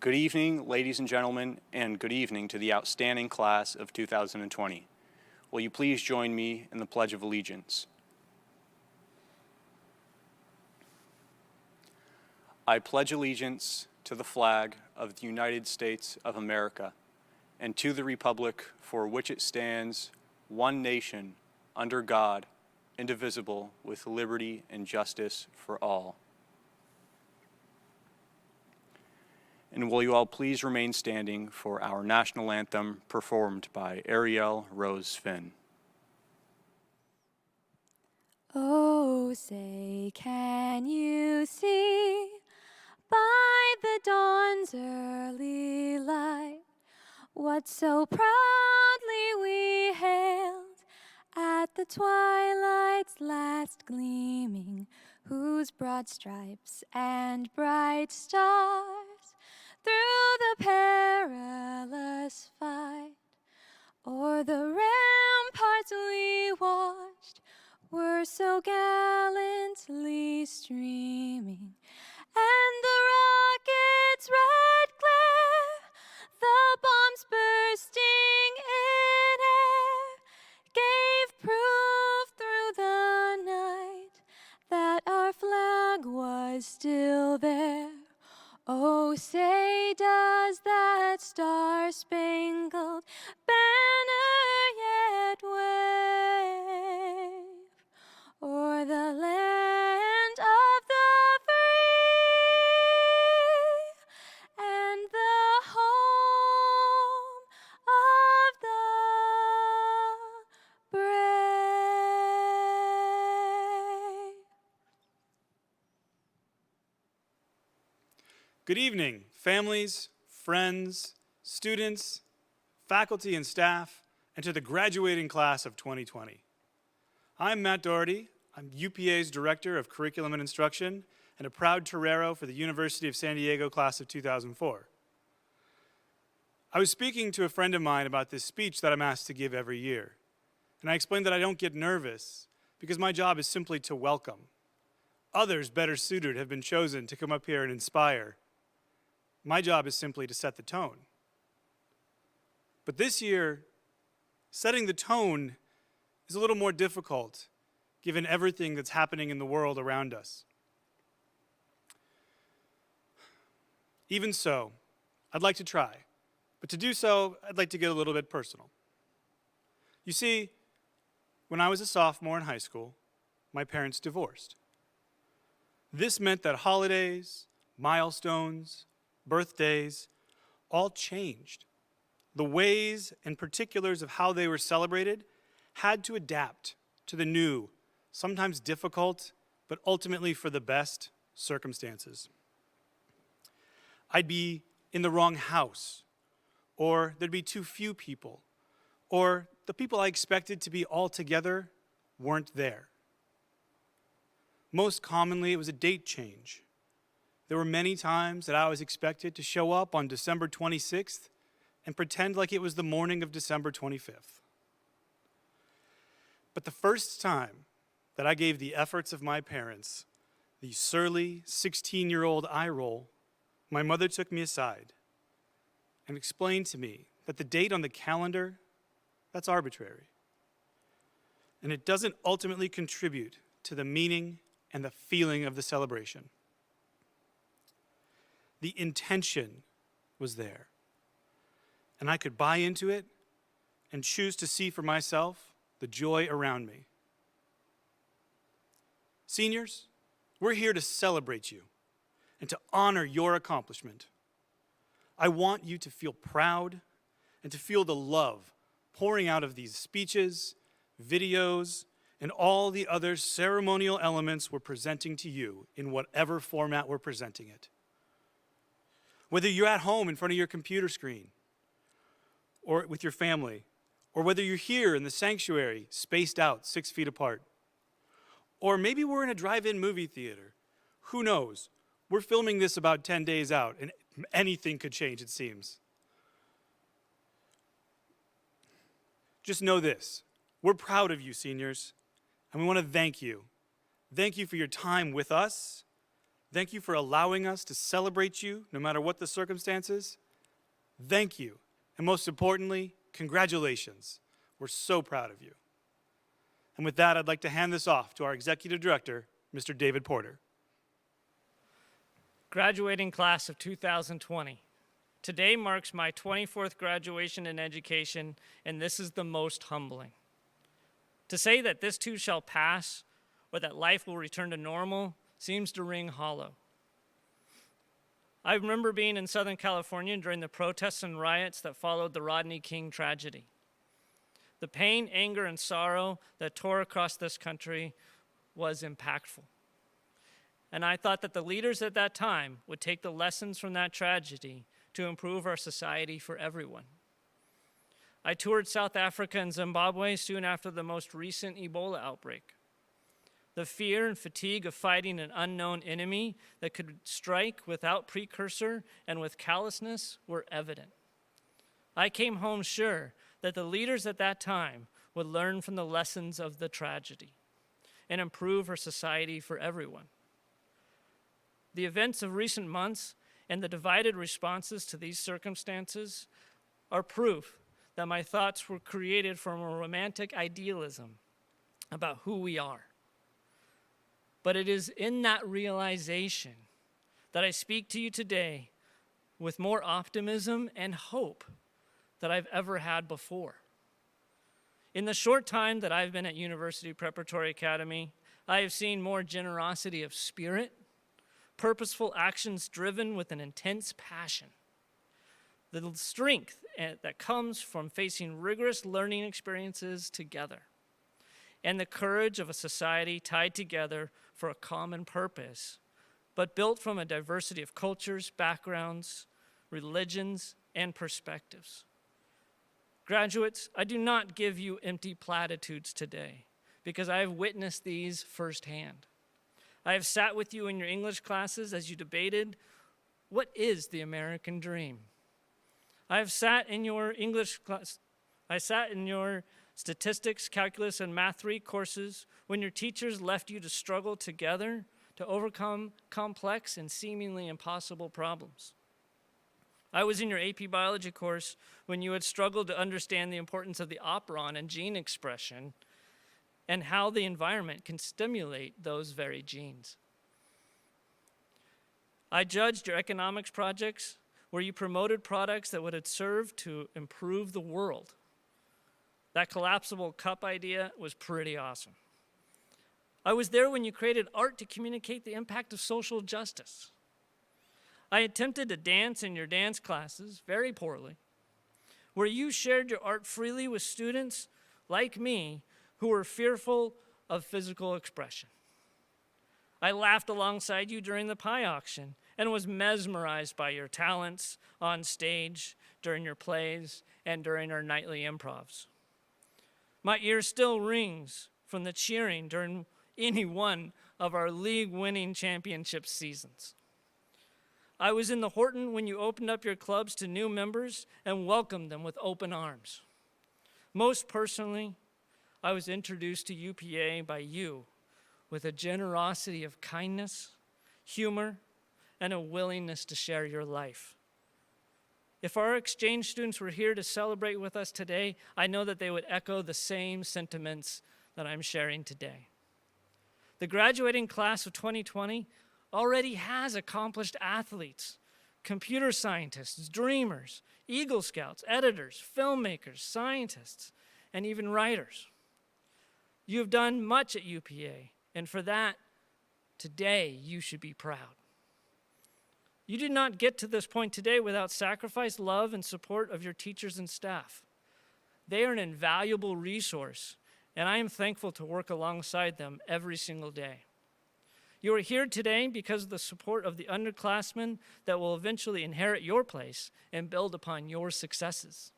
Good evening, ladies and gentlemen, and good evening to the outstanding class of 2020. Will you please join me in the Pledge of Allegiance? I pledge allegiance to the flag of the United States of America and to the republic for which it stands, one nation, under God, indivisible, with liberty and justice for all. And will you all please remain standing for our national anthem performed by Ariel Rose Finn. Oh, say, can you see by the dawn's early light what so proudly we hailed at the twilight's last gleaming, whose broad stripes and bright stars through the perilous fight o'er the ramparts we watched were so gallantly streaming, and the rocket's red glare, the bombs bursting in air, gave proof through the night that our flag was still there. Oh, say, does that star-spangled banner yet wave o'er the land of the free and the home of the brave? Good evening, families, friends, students, faculty and staff, and to the graduating class of 2020. I'm Matt Doherty. I'm UPA's Director of Curriculum and Instruction and a proud Torero for the University of San Diego class of 2004. I was speaking to a friend of mine about this speech that I'm asked to give every year, and I explained that I don't get nervous because my job is simply to welcome. Others better suited have been chosen to come up here and inspire. My job is simply to set the tone. But this year, setting the tone is a little more difficult given everything that's happening in the world around us. Even so, I'd like to try, but to do so, I'd like to get a little bit personal. You see, when I was a sophomore in high school, my parents divorced. This meant that holidays, milestones, birthdays, all changed. The ways and particulars of how they were celebrated had to adapt to the new, sometimes difficult, but ultimately for the best circumstances. I'd be in the wrong house, or there'd be too few people, or the people I expected to be all together weren't there. Most commonly, it was a date change. There were many times that I was expected to show up on December 26th and pretend like it was the morning of December 25th. But the first time that I gave the efforts of my parents the surly 16-year-old eye roll, my mother took me aside and explained to me that the date on the calendar, that's arbitrary. And it doesn't ultimately contribute to the meaning and the feeling of the celebration. The intention was there, and I could buy into it and choose to see for myself the joy around me. Seniors, we're here to celebrate you and to honor your accomplishment. I want you to feel proud and to feel the love pouring out of these speeches, videos, and all the other ceremonial elements we're presenting to you in whatever format we're presenting it. Whether you're at home in front of your computer screen, or with your family, or whether you're here in the sanctuary, spaced out 6 feet apart, or maybe we're in a drive-in movie theater. Who knows? We're filming this about 10 days out, and anything could change, it seems. Just know this. We're proud of you, seniors, and we want to thank you. Thank you for your time with us. Thank you for allowing us to celebrate you no matter what the circumstances. Thank you. And most importantly, congratulations. We're so proud of you. And with that, I'd like to hand this off to our Executive Director, Mr. David Porter. Graduating class of 2020. Today marks my 24th graduation in education, and this is the most humbling. To say that this too shall pass, or that life will return to normal, seems to ring hollow. I remember being in Southern California during the protests and riots that followed the Rodney King tragedy. The pain, anger, and sorrow that tore across this country was impactful. And I thought that the leaders at that time would take the lessons from that tragedy to improve our society for everyone. I toured South Africa and Zimbabwe soon after the most recent Ebola outbreak. The fear and fatigue of fighting an unknown enemy that could strike without precursor and with callousness were evident. I came home sure that the leaders at that time would learn from the lessons of the tragedy and improve our society for everyone. The events of recent months and the divided responses to these circumstances are proof that my thoughts were created from a romantic idealism about who we are. But it is in that realization that I speak to you today with more optimism and hope than I've ever had before. In the short time that I've been at University Preparatory Academy, I have seen more generosity of spirit, purposeful actions driven with an intense passion, the strength that comes from facing rigorous learning experiences together, and the courage of a society tied together for a common purpose, but built from a diversity of cultures, backgrounds, religions, and perspectives. Graduates, I do not give you empty platitudes today because I have witnessed these firsthand. I have sat with you in your English classes as you debated, what is the American dream? I have sat in your English class, I sat in your statistics, calculus, and math 3 courses when your teachers left you to struggle together to overcome complex and seemingly impossible problems. I was in your AP biology course when you had struggled to understand the importance of the operon and gene expression and how the environment can stimulate those very genes. I judged your economics projects where you promoted products that would have served to improve the world. That collapsible cup idea was pretty awesome. I was there when you created art to communicate the impact of social justice. I attempted to dance in your dance classes, very poorly, where you shared your art freely with students like me who were fearful of physical expression. I laughed alongside you during the pie auction and was mesmerized by your talents on stage, during your plays, and during our nightly improvs. My ear still rings from the cheering during any one of our league-winning championship seasons. I was in the Horton when you opened up your clubs to new members and welcomed them with open arms. Most personally, I was introduced to UPA by you with a generosity of kindness, humor, and a willingness to share your life. If our exchange students were here to celebrate with us today, I know that they would echo the same sentiments that I'm sharing today. The graduating class of 2020 already has accomplished athletes, computer scientists, dreamers, Eagle Scouts, editors, filmmakers, scientists, and even writers. You have done much at UPA, and for that, today you should be proud. You did not get to this point today without sacrifice, love, and support of your teachers and staff. They are an invaluable resource, and I am thankful to work alongside them every single day. You are here today because of the support of the underclassmen that will eventually inherit your place and build upon your successes.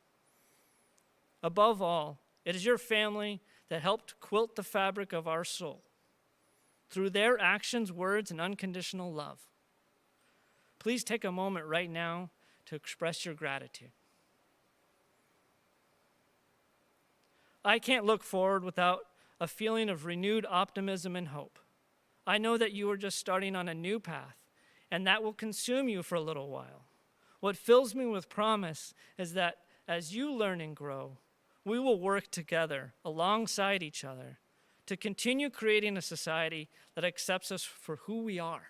Above all, it is your family that helped quilt the fabric of our soul through their actions, words, and unconditional love. Please take a moment right now to express your gratitude. I can't look forward without a feeling of renewed optimism and hope. I know that you are just starting on a new path, and that will consume you for a little while. What fills me with promise is that as you learn and grow, we will work together alongside each other to continue creating a society that accepts us for who we are,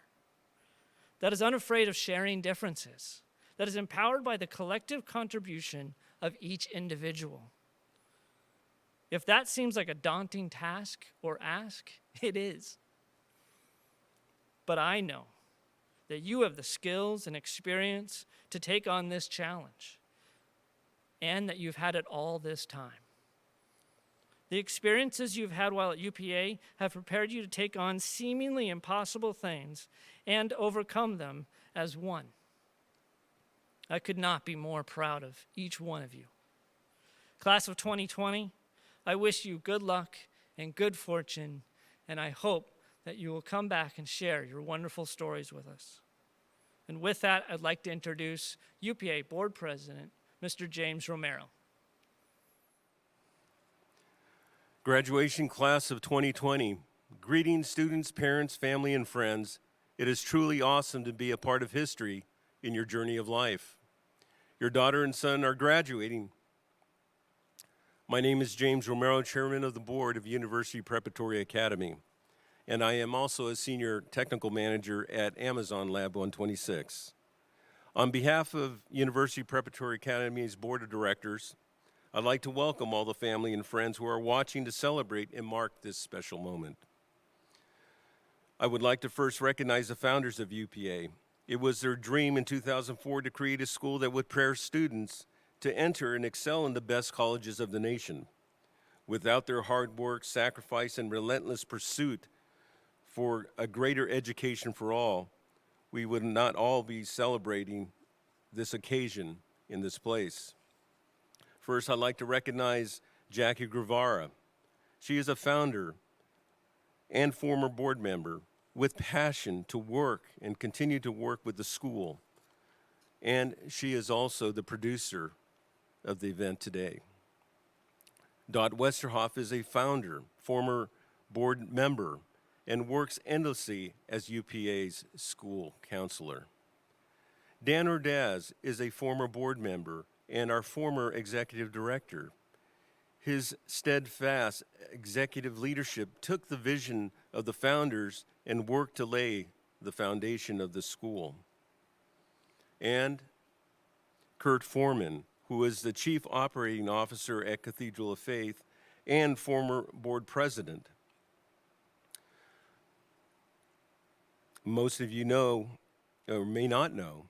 that is unafraid of sharing differences, that is empowered by the collective contribution of each individual. If that seems like a daunting task or ask, it is. But I know that you have the skills and experience to take on this challenge, and that you've had it all this time. The experiences you've had while at UPA have prepared you to take on seemingly impossible things and overcome them as one. I could not be more proud of each one of you. Class of 2020, I wish you good luck and good fortune, and I hope that you will come back and share your wonderful stories with us. And with that, I'd like to introduce UPA Board President, Mr. James Romero. Graduation class of 2020. Greetings, students, parents, family, and friends. It is truly awesome to be a part of history in your journey of life. Your daughter and son are graduating. My name is James Romero, Chairman of the Board of University Preparatory Academy, and I am also a Senior Technical Manager at Amazon Lab 126. On behalf of University Preparatory Academy's Board of Directors, I'd like to welcome all the family and friends who are watching to celebrate and mark this special moment. I would like to first recognize the founders of UPA. It was their dream in 2004 to create a school that would prepare students to enter and excel in the best colleges of the nation. Without their hard work, sacrifice, and relentless pursuit for a greater education for all, we would not all be celebrating this occasion in this place. First, I'd like to recognize Jackie Guevara. She is a founder and former board member with passion to work and continue to work with the school. And she is also the producer of the event today. Dot Westerhoff is a founder, former board member, and works endlessly as UPA's school counselor. Dan Ordaz is a former board member and our former executive director. His steadfast executive leadership took the vision of the founders and worked to lay the foundation of the school. And Kurt Foreman, who is the Chief Operating Officer at Cathedral of Faith and former board president. Most of you know, or may not know,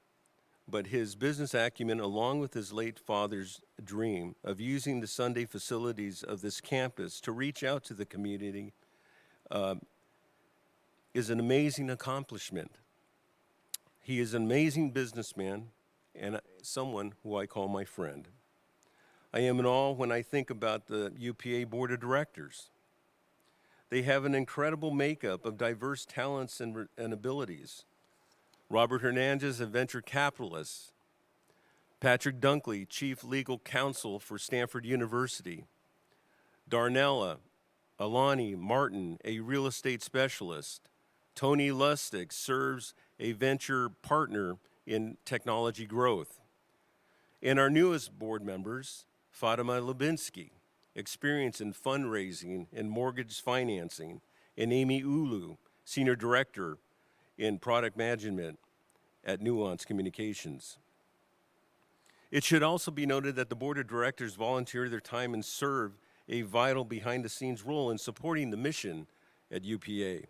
but his business acumen, along with his late father's dream of using the Sunday facilities of this campus to reach out to the community, is an amazing accomplishment. He is an amazing businessman and someone who I call my friend. I am in awe when I think about the UPA Board of Directors. They have an incredible makeup of diverse talents and abilities. Robert Hernandez, a venture capitalist. Patrick Dunkley, Chief Legal Counsel for Stanford University. Darnella Alani Martin, a real estate specialist. Tony Lustig serves a venture partner in technology growth. And our newest board members, Fatima Lubinsky, experience in fundraising and mortgage financing, and Amy Ulu, Senior Director in Product Management at Nuance Communications. It should also be noted that the Board of Directors volunteer their time and serve a vital behind-the-scenes role in supporting the mission at UPA.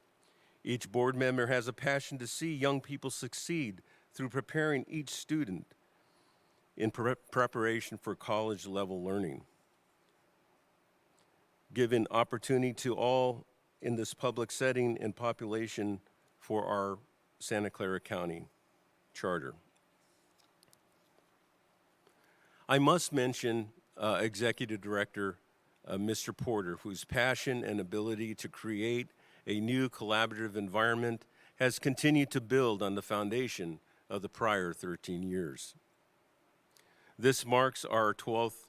Each board member has a passion to see young people succeed through preparing each student in preparation for college-level learning. Giving opportunity to all in this public setting and population for our Santa Clara County Charter. I must mention Executive Director Mr. Porter, whose passion and ability to create a new collaborative environment has continued to build on the foundation of the prior 13 years. This marks our 12th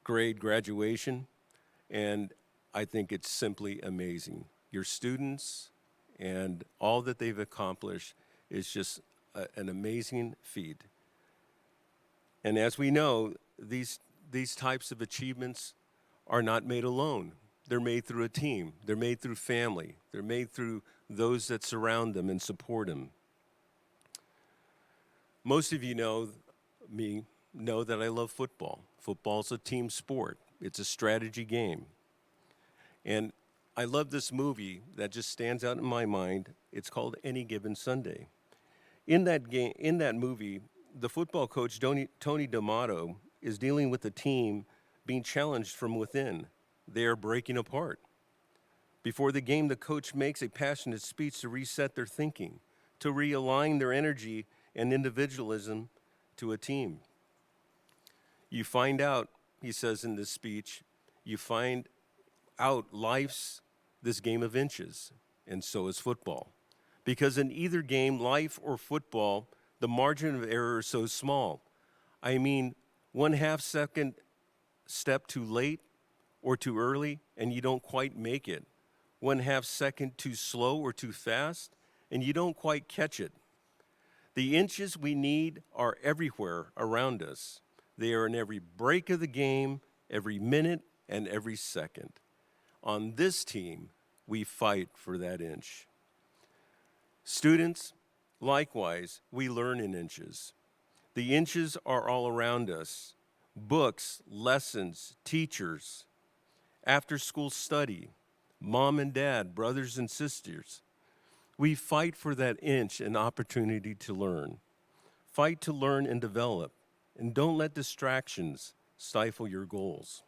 grade graduation, and I think it's simply amazing. Your students and all that they've accomplished is just an amazing feat. And as we know, these types of achievements are not made alone. They're made through a team. They're made through family. They're made through those that surround them and support them. Most of you know that I love football. Football's a team sport. It's a strategy game. And I love this movie that just stands out in my mind. It's called Any Given Sunday. In that movie, the football coach, Tony D'Amato, is dealing with a team being challenged from within. They are breaking apart. Before the game, the coach makes a passionate speech to reset their thinking, to realign their energy and individualism to a team. You find out, he says in this speech, you find out life's this game of inches, and so is football. Because in either game, life or football, the margin of error is so small. I mean, 1/2 second step too late or too early, and you don't quite make it. 1/2 second too slow or too fast, and you don't quite catch it. The inches we need are everywhere around us. They are in every break of the game, every minute, and every second. On this team, we fight for that inch. Students, likewise, we learn in inches. The inches are all around us. Books, lessons, teachers, after-school study, mom and dad, brothers and sisters. We fight for that inch and opportunity to learn. Fight to learn and develop, and don't let distractions stifle your goals.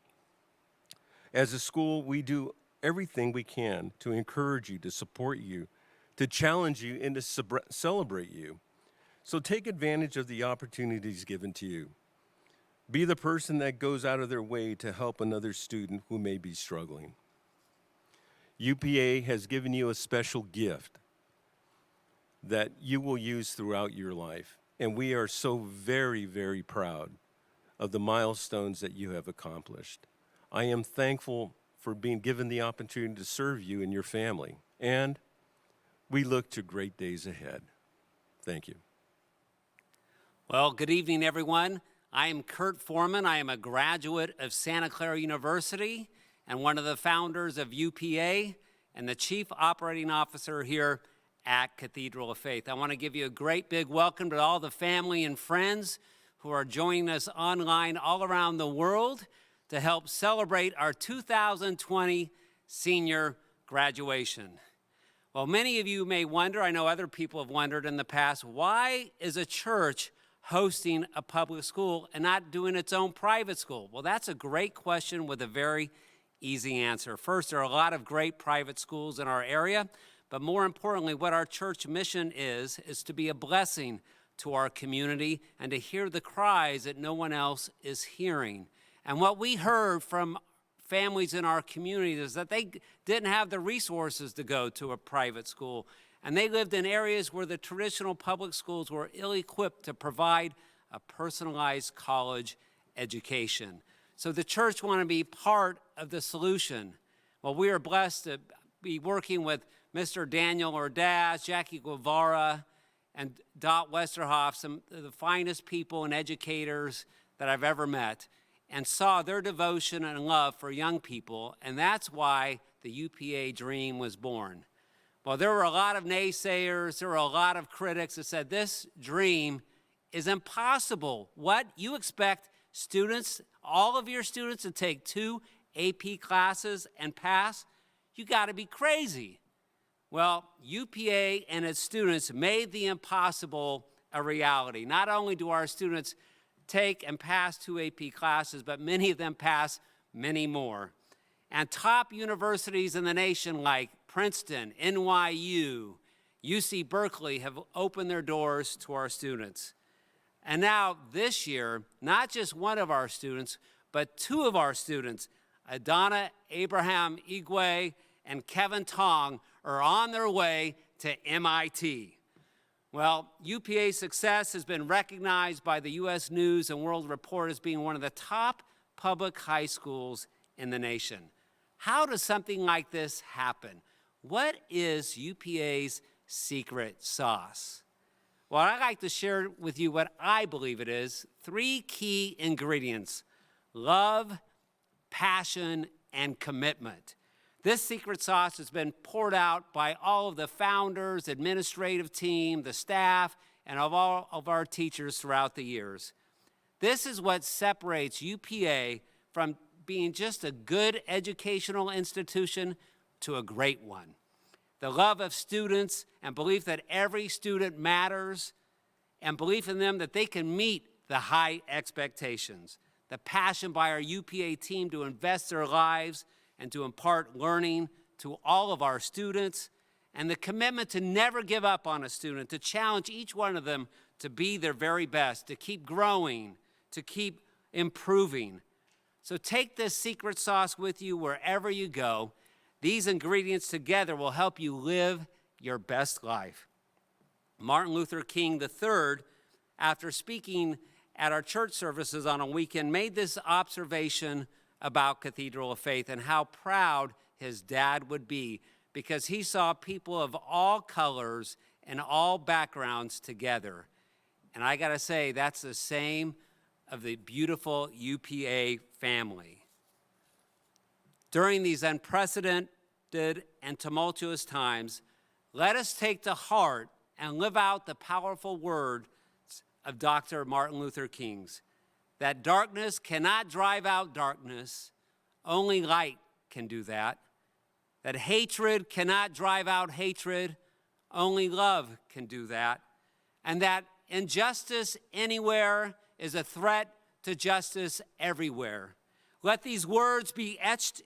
As a school, we do everything we can to encourage you, to support you, to challenge you, and to celebrate you. So take advantage of the opportunities given to you. Be the person that goes out of their way to help another student who may be struggling. UPA has given you a special gift that you will use throughout your life, and we are so very, very proud of the milestones that you have accomplished. I am thankful for being given the opportunity to serve you and your family, and we look to great days ahead. Thank you. Well, good evening, everyone. I am Kurt Foreman. I am a graduate of Santa Clara University and one of the founders of UPA and the Chief Operating Officer here at Cathedral of Faith. I want to give you a great big welcome to all the family and friends who are joining us online all around the world to help celebrate our 2020 senior graduation. Well, many of you may wonder, I know other people have wondered in the past, why is a church hosting a public school and not doing its own private school? Well, that's a great question with a very easy answer. First, there are a lot of great private schools in our area, but more importantly, what our church mission is to be a blessing to our community and to hear the cries that no one else is hearing. And what we heard from families in our community is that they didn't have the resources to go to a private school. And they lived in areas where the traditional public schools were ill-equipped to provide a personalized college education. So the church wanted to be part of the solution. Well, we are blessed to be working with Mr. Daniel Ordaz, Jackie Guevara, and Dot Westerhoff, some of the finest people and educators that I've ever met, and saw their devotion and love for young people, and that's why the UPA dream was born. Well, there were a lot of naysayers, there were a lot of critics that said this dream is impossible. What? You expect students, all of your students, to take 2 AP classes and pass? You got to be crazy. Well, UPA and its students made the impossible a reality. Not only do our students take and pass 2 AP classes, but many of them pass many more. And top universities in the nation like Princeton, NYU, UC Berkeley have opened their doors to our students. And now this year, not just one of our students, but 2 of our students, Adana Abraham Igwe and Kevin Tong, are on their way to MIT. Well, UPA's success has been recognized by the U.S. News and World Report as being one of the top public high schools in the nation. How does something like this happen? What is UPA's secret sauce? Well, I'd like to share with you what I believe it is: 3 key ingredients: love, passion, and commitment. This secret sauce has been poured out by all of the founders, administrative team, the staff, and of all of our teachers throughout the years. This is what separates UPA from being just a good educational institution to a great one. The love of students and belief that every student matters, and belief in them that they can meet the high expectations. The passion by our UPA team to invest their lives and to impart learning to all of our students, and the commitment to never give up on a student, to challenge each one of them to be their very best, to keep growing, to keep improving. So take this secret sauce with you wherever you go. These ingredients together will help you live your best life. Martin Luther King III, after speaking at our church services on a weekend, made this observation about Cathedral of Faith and how proud his dad would be because he saw people of all colors and all backgrounds together. And I gotta say, that's the same of the beautiful UPA family. During these unprecedented and tumultuous times, let us take to heart and live out the powerful words of Dr. Martin Luther King's, that darkness cannot drive out darkness, only light can do that. That hatred cannot drive out hatred, only love can do that. And that injustice anywhere is a threat to justice everywhere. Let these words be etched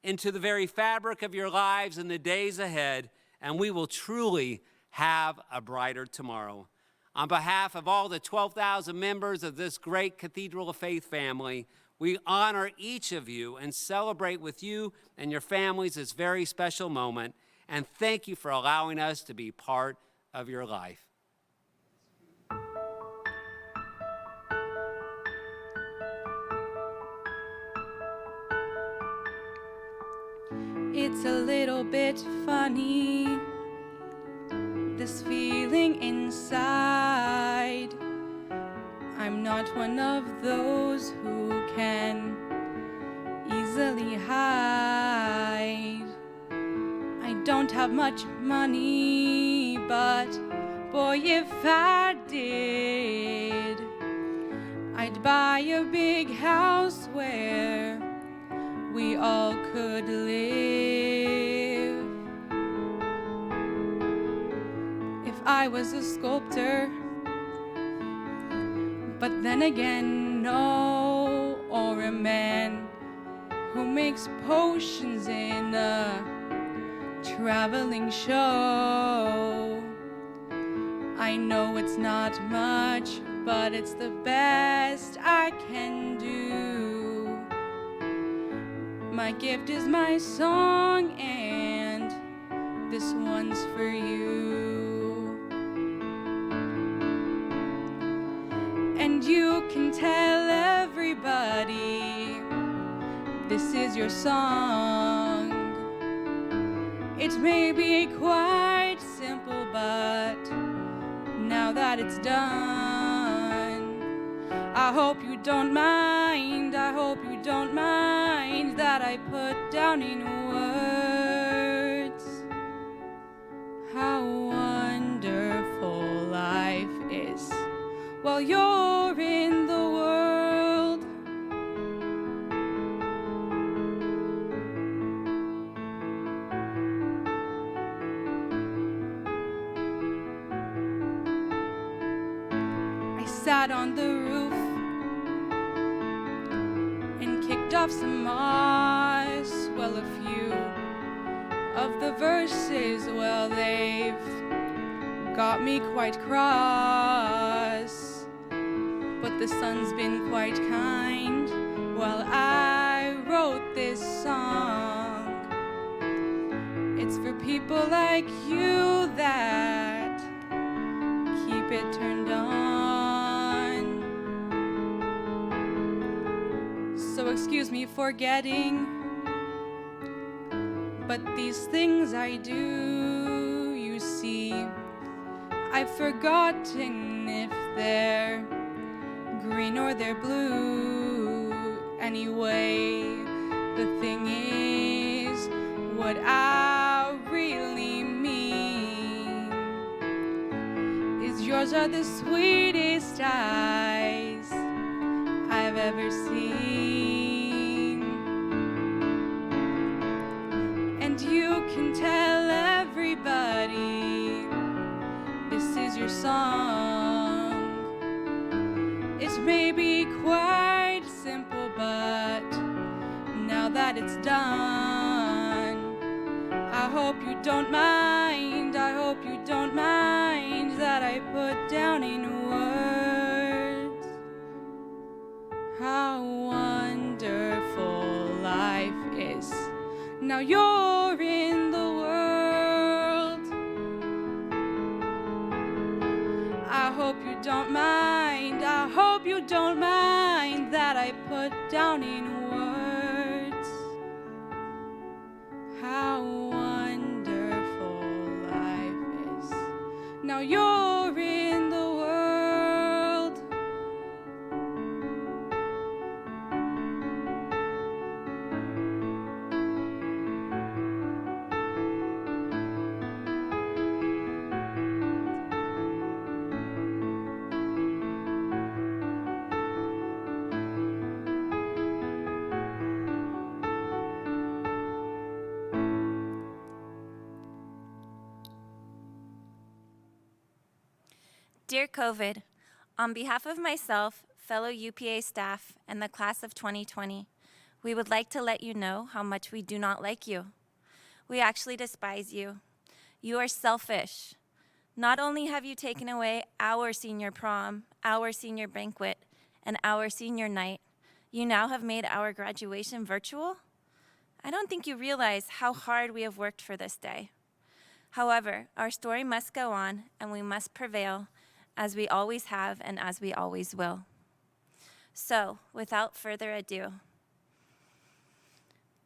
into the very fabric of your lives in the days ahead, and we will truly have a brighter tomorrow. On behalf of all the 12,000 members of this great Cathedral of Faith family, we honor each of you and celebrate with you and your families this very special moment, and thank you for allowing us to be part of your life. It's a little bit funny, this feeling inside. I'm not one of those who can easily hide. I don't have much money, but boy, if I did, I'd buy a big house where we all could live. If I was a sculptor, but then again, no, or a man who makes potions in a traveling show. I know it's not much, but it's the best I can do. My gift is my song, and this one's for you. And you can tell everybody this is your song. It may be quite simple, but now that it's done, I hope you don't mind, I hope you don't mind that I put down in words how wonderful life is while you're in the world. I sat on the roof and kicked off some moss. Well, a few of the verses, well, they've got me quite cross. But the sun's been quite kind while I wrote this song. It's for people like you that keep it turned on. So excuse me for getting, but these things I do, you see, I've forgotten if they're green or they're blue. Anyway, the thing is, what I really mean is yours are the sweetest eyes I've ever seen. And you can tell everybody this is your song. It may be quite simple, but now that it's done, I hope you don't mind, I hope you don't mind that I put down in words how wonderful life is. Now you're in the world. I hope you don't mind, I hope you don't mind that I put down in words how wonderful life is. Now you're in the world. Dear COVID, on behalf of myself, fellow UPA staff, and the class of 2020, we would like to let you know how much we do not like you. We actually despise you. You are selfish. Not only have you taken away our senior prom, our senior banquet, and our senior night, you now have made our graduation virtual? I don't think you realize how hard we have worked for this day. However, our story must go on, and we must prevail, as we always have and as we always will. So, without further ado,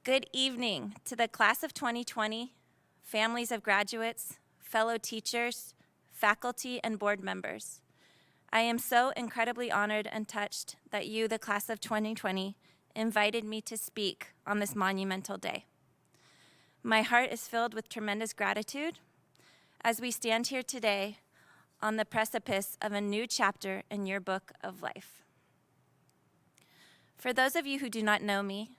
good evening to the class of 2020, families of graduates, fellow teachers, faculty, and board members. I am so incredibly honored and touched that you, the class of 2020, invited me to speak on this monumental day. My heart is filled with tremendous gratitude as we stand here today on the precipice of a new chapter in your book of life. For those of you who do not know me,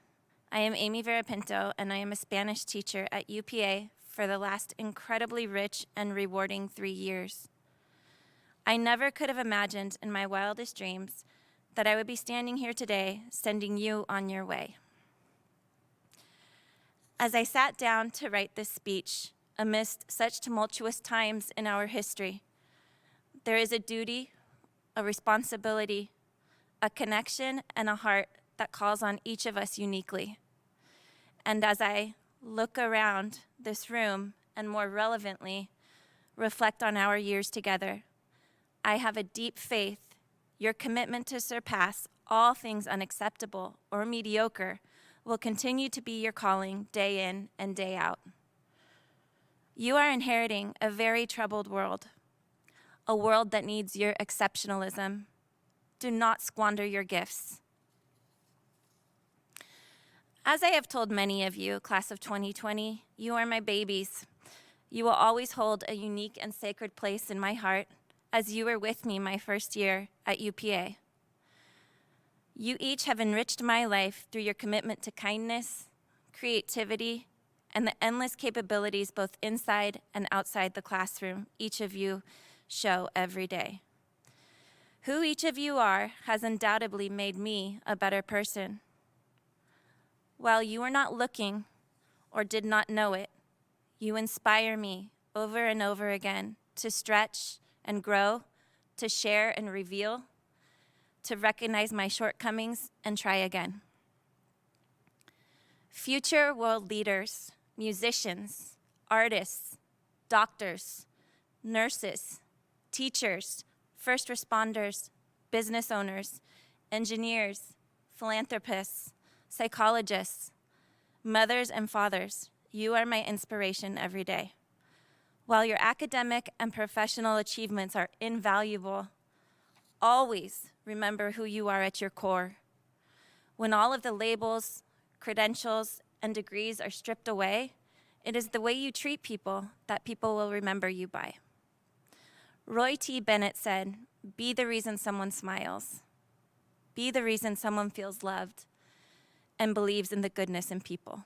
I am Amy Verapinto, and I am a Spanish teacher at UPA for the last incredibly rich and rewarding 3 years. I never could have imagined in my wildest dreams that I would be standing here today sending you on your way. As I sat down to write this speech amidst such tumultuous times in our history, there is a duty, a responsibility, a connection, and a heart that calls on each of us uniquely. And as I look around this room and more relevantly, reflect on our years together, I have a deep faith your commitment to surpass all things unacceptable or mediocre will continue to be your calling day in and day out. You are inheriting a very troubled world, a world that needs your exceptionalism. Do not squander your gifts. As I have told many of you, class of 2020, you are my babies. You will always hold a unique and sacred place in my heart, as you were with me my first year at UPA. You each have enriched my life through your commitment to kindness, creativity, and the endless capabilities both inside and outside the classroom each of you show every day. Who each of you are has undoubtedly made me a better person. While you were not looking or did not know it, you inspire me over and over again to stretch and grow, to share and reveal, to recognize my shortcomings and try again. Future world leaders, musicians, artists, doctors, nurses, teachers, first responders, business owners, engineers, philanthropists, psychologists, mothers and fathers, you are my inspiration every day. While your academic and professional achievements are invaluable, always remember who you are at your core. When all of the labels, credentials, and degrees are stripped away, it is the way you treat people that people will remember you by. Roy T. Bennett said, "Be the reason someone smiles. Be the reason someone feels loved and believes in the goodness in people."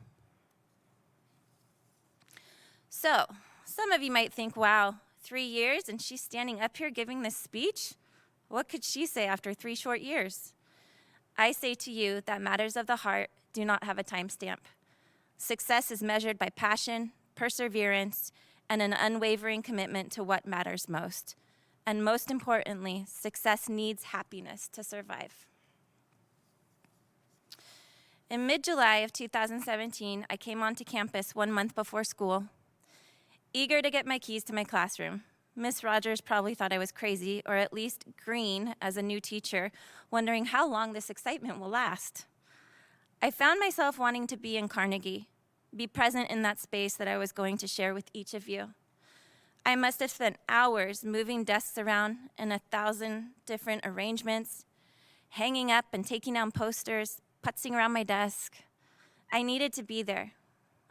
So, some of you might think, wow, 3 years and she's standing up here giving this speech? What could she say after 3 short years? I say to you that matters of the heart do not have a timestamp. Success is measured by passion, perseverance, and an unwavering commitment to what matters most. And most importantly, success needs happiness to survive. In mid-July of 2017, I came onto campus 1 month before school, eager to get my keys to my classroom. Miss Rogers probably thought I was crazy, or at least green as a new teacher, wondering how long this excitement will last. I found myself wanting to be in Carnegie, be present in that space that I was going to share with each of you. I must have spent hours moving desks around in 1,000 different arrangements, hanging up and taking down posters, putzing around my desk. I needed to be there.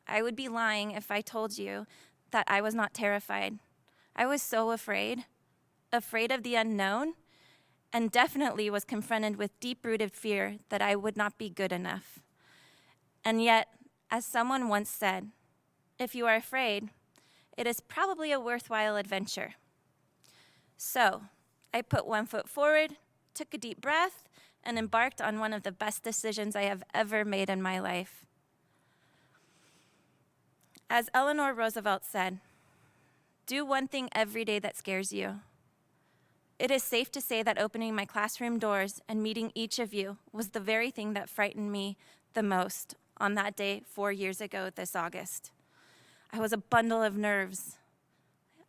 I would be lying if I told you that I was not terrified. I was so afraid of the unknown, and definitely was confronted with deep-rooted fear that I would not be good enough. And yet, as someone once said, if you are afraid, it is probably a worthwhile adventure. So, I put 1 foot forward, took a deep breath, and embarked on one of the best decisions I have ever made in my life. As Eleanor Roosevelt said, do one thing every day that scares you. It is safe to say that opening my classroom doors and meeting each of you was the very thing that frightened me the most on that day 4 years ago this August. I was a bundle of nerves.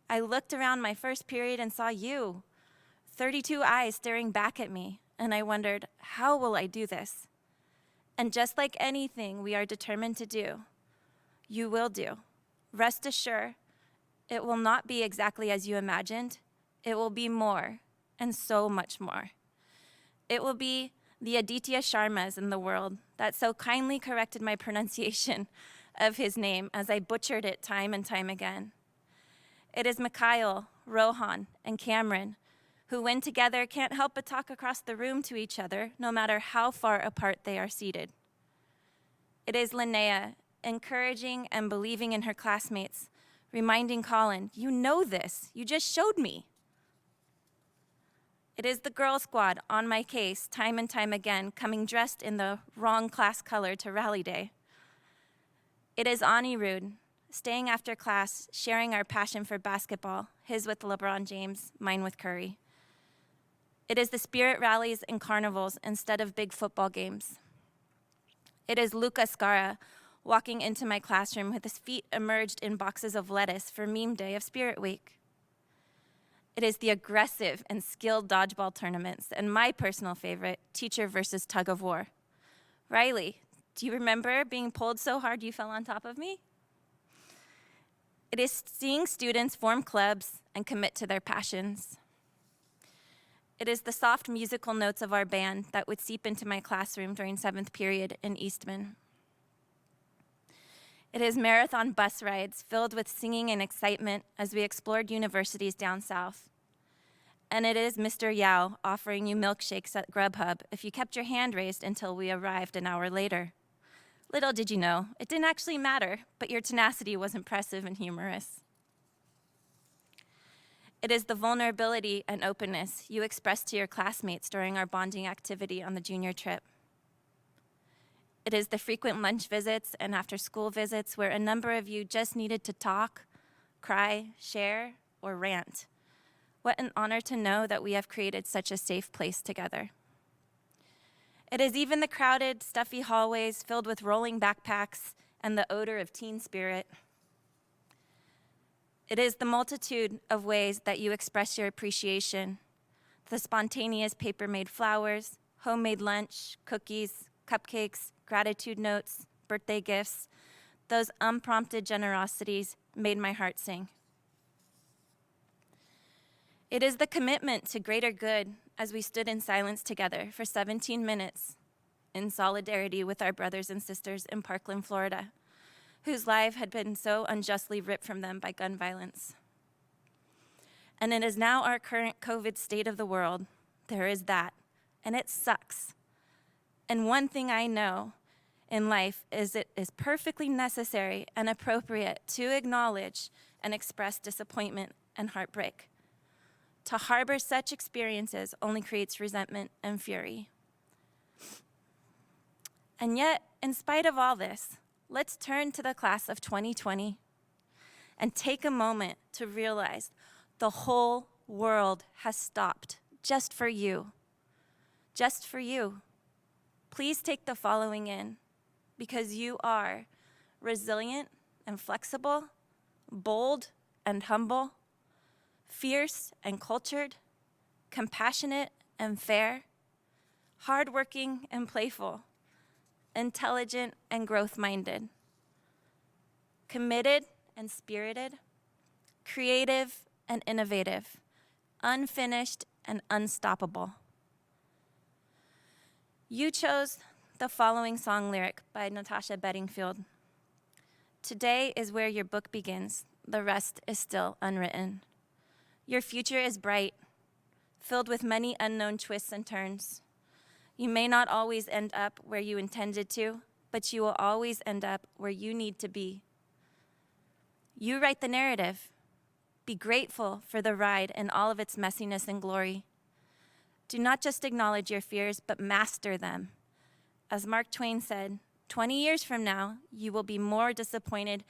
I looked around my first period and saw you, 32 eyes staring back at me, and I wondered, how will I do this? And just like anything we are determined to do, you will do. Rest assured, it will not be exactly as you imagined. It will be more, and so much more. It will be the Aditya Sharmas in the world that so kindly corrected my pronunciation of his name as I butchered it time and time again. It is Mikhail, Rohan, and Cameron, who when together can't help but talk across the room to each other, no matter how far apart they are seated. It is Linnea, encouraging and believing in her classmates, reminding Colin, you know this, you just showed me. It is the Girl Squad on my case time and time again, coming dressed in the wrong class color to rally day. It is Anirudh, staying after class, sharing our passion for basketball, his with LeBron James, mine with Curry. It is the spirit rallies and carnivals instead of big football games. It is Luca Scara walking into my classroom with his feet emerged in boxes of lettuce for meme day of Spirit Week. It is the aggressive and skilled dodgeball tournaments, and my personal favorite, teacher versus tug of war. Riley, do you remember being pulled so hard you fell on top of me? It is seeing students form clubs and commit to their passions. It is the soft musical notes of our band that would seep into my classroom during 7th period in Eastman. It is marathon bus rides filled with singing and excitement as we explored universities down south. And it is Mr. Yao offering you milkshakes at Grubhub if you kept your hand raised until we arrived an hour later. Little did you know, it didn't actually matter, but your tenacity was impressive and humorous. It is the vulnerability and openness you expressed to your classmates during our bonding activity on the junior trip. It is the frequent lunch visits and after-school visits where a number of you just needed to talk, cry, share, or rant. What an honor to know that we have created such a safe place together. It is even the crowded, stuffy hallways filled with rolling backpacks and the odor of teen spirit. It is the multitude of ways that you express your appreciation, the spontaneous paper-made flowers, homemade lunch, cookies, cupcakes, gratitude notes, birthday gifts. Those unprompted generosities made my heart sing. It is the commitment to greater good as we stood in silence together for 17 minutes in solidarity with our brothers and sisters in Parkland, Florida, whose life had been so unjustly ripped from them by gun violence. And it is now our current COVID state of the world. There is that, and it sucks. And one thing I know in life is it is perfectly necessary and appropriate to acknowledge and express disappointment and heartbreak. To harbor such experiences only creates resentment and fury. And yet, in spite of all this, let's turn to the class of 2020 and take a moment to realize the whole world has stopped just for you. Just for you. Please take the following in, because you are resilient and flexible, bold and humble, fierce and cultured, compassionate and fair, hardworking and playful, intelligent and growth-minded, committed and spirited, creative and innovative, unfinished and unstoppable. You chose the following song lyric by Natasha Bedingfield. Today is where your book begins. The rest is still unwritten. Your future is bright, filled with many unknown twists and turns. You may not always end up where you intended to, but you will always end up where you need to be. You write the narrative. Be grateful for the ride and all of its messiness and glory. Do not just acknowledge your fears, but master them. As Mark Twain said, 20 years from now, you will be more disappointed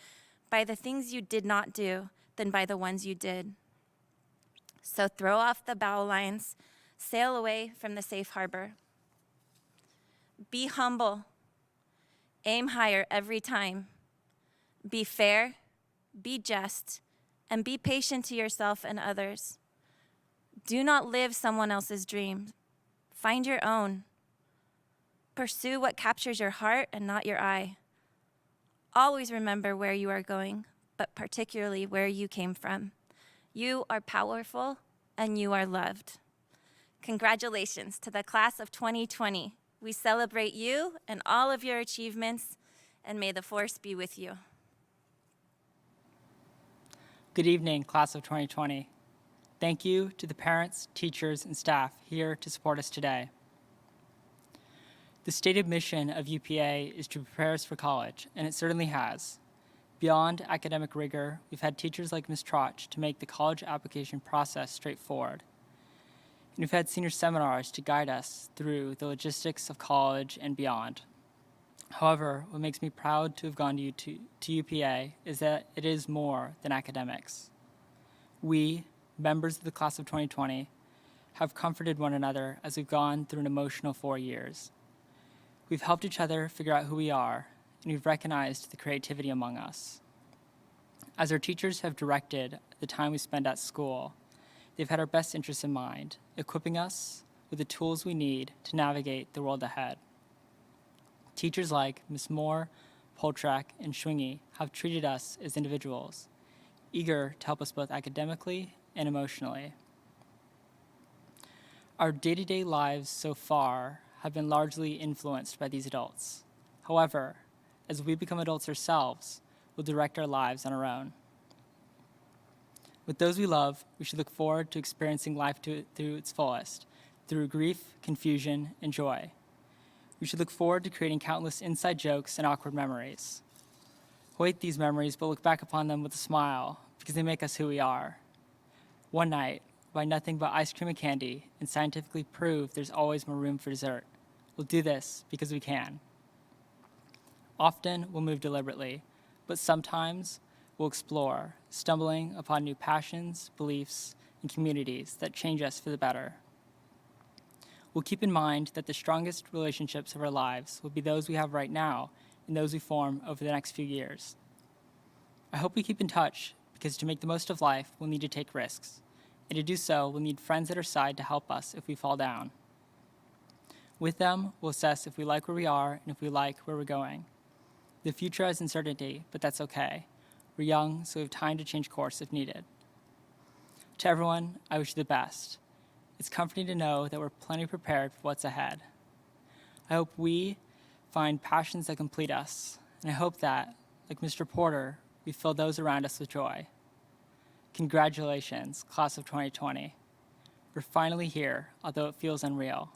by the things you did not do than by the ones you did. So throw off the bow lines, sail away from the safe harbor. Be humble, aim higher every time. Be fair, be just, and be patient to yourself and others. Do not live someone else's dream. Find your own. Pursue what captures your heart and not your eye. Always remember where you are going, but particularly where you came from. You are powerful and you are loved. Congratulations to the class of 2020. We celebrate you and all of your achievements, and may the force be with you. Good evening, class of 2020. Thank you to the parents, teachers, and staff here to support us today. The stated mission of UPA is to prepare us for college, and it certainly has. Beyond academic rigor, we've had teachers like Ms. Trotch to make the college application process straightforward. And we've had senior seminars to guide us through the logistics of college and beyond. However, what makes me proud to have gone to UPA is that it is more than academics. We, members of the class of 2020, have comforted one another as we've gone through an emotional 4 years. We've helped each other figure out who we are, and we've recognized the creativity among us. As our teachers have directed the time we spend at school, they've had our best interests in mind, equipping us with the tools we need to navigate the world ahead. Teachers like Ms. Moore, Poltrak, and Schwingy have treated us as individuals, eager to help us both academically and emotionally. Our day-to-day lives so far have been largely influenced by these adults. However, as we become adults ourselves, we'll direct our lives on our own. With those we love, we should look forward to experiencing life through its fullest, through grief, confusion, and joy. We should look forward to creating countless inside jokes and awkward memories. We'll hate these memories, but look back upon them with a smile, because they make us who we are. One night, buy nothing but ice cream and candy, and scientifically prove there's always more room for dessert. We'll do this because we can. Often, we'll move deliberately, but sometimes we'll explore, stumbling upon new passions, beliefs, and communities that change us for the better. We'll keep in mind that the strongest relationships of our lives will be those we have right now and those we form over the next few years. I hope we keep in touch, because to make the most of life, we'll need to take risks. And to do so, we'll need friends at our side to help us if we fall down. With them, we'll assess if we like where we are and if we like where we're going. The future has uncertainty, but that's okay. We're young, so we have time to change course if needed. To everyone, I wish you the best. It's comforting to know that we're plenty prepared for what's ahead. I hope we find passions that complete us, and I hope that, like Mr. Porter, we fill those around us with joy. Congratulations, class of 2020. We're finally here, although it feels unreal.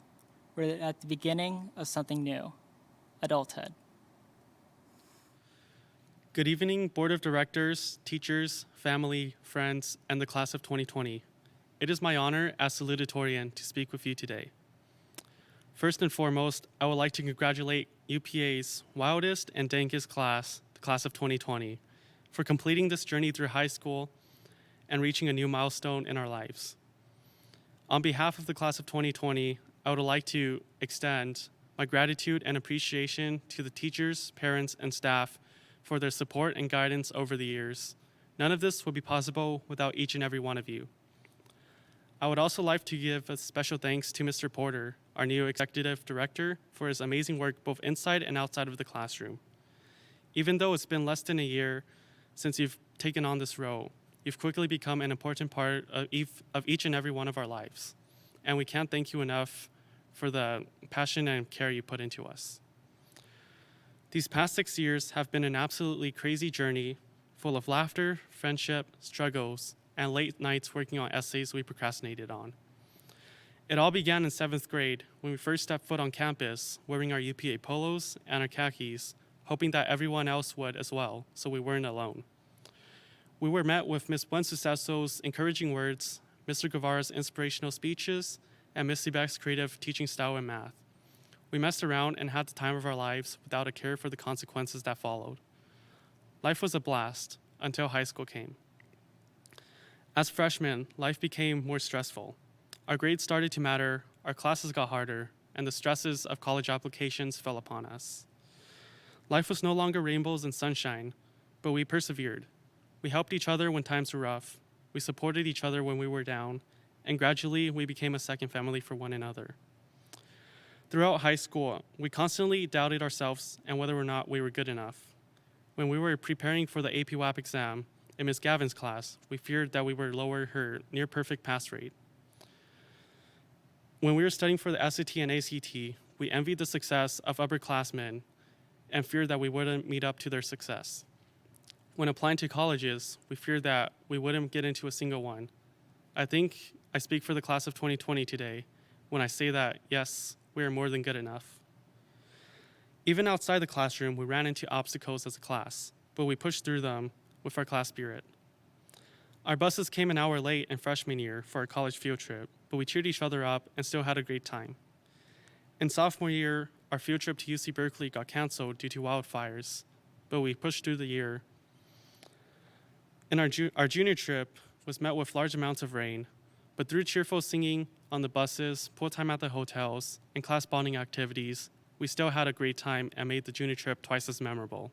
We're at the beginning of something new, adulthood. Good evening, Board of Directors, teachers, family, friends, and the class of 2020. It is my honor as salutatorian to speak with you today. First and foremost, I would like to congratulate UPA's wildest and dankest class, the class of 2020, for completing this journey through high school and reaching a new milestone in our lives. On behalf of the class of 2020, I would like to extend my gratitude and appreciation to the teachers, parents, and staff for their support and guidance over the years. None of this would be possible without each and every one of you. I would also like to give a special thanks to Mr. Porter, our new executive director, for his amazing work both inside and outside of the classroom. Even though it's been less than a year since you've taken on this role, you've quickly become an important part of each and every one of our lives. And we can't thank you enough for the passion and care you put into us. These past 6 years have been an absolutely crazy journey full of laughter, friendship, struggles, and late nights working on essays we procrastinated on. It all began in 7th grade when we first stepped foot on campus wearing our UPA polos and our khakis, hoping that everyone else would as well, so we weren't alone. We were met with Ms. Buen-Sucesso's encouraging words, Mr. Guevara's inspirational speeches, and Ms. Beck's creative teaching style in math. We messed around and had the time of our lives without a care for the consequences that followed. Life was a blast until high school came. As freshmen, life became more stressful. Our grades started to matter, our classes got harder, and the stresses of college applications fell upon us. Life was no longer rainbows and sunshine, but we persevered. We helped each other when times were rough. We supported each other when we were down, and gradually we became a second family for one another. Throughout high school, we constantly doubted ourselves and whether or not we were good enough. When we were preparing for the AP WAP exam in Ms. Gavin's class, we feared that we would lower her near-perfect pass rate. When we were studying for the SAT and ACT, we envied the success of upperclassmen and feared that we wouldn't meet up to their success. When applying to colleges, we feared that we wouldn't get into a single one. I think I speak for the class of 2020 today when I say that, yes, we are more than good enough. Even outside the classroom, we ran into obstacles as a class, but we pushed through them with our class spirit. Our buses came an hour late in freshman year for our college field trip, but we cheered each other up and still had a great time. In sophomore year, our field trip to UC Berkeley got canceled due to wildfires, but we pushed through the year. And our junior trip was met with large amounts of rain, but through cheerful singing on the buses, pool time at the hotels, and class bonding activities, we still had a great time and made the junior trip twice as memorable.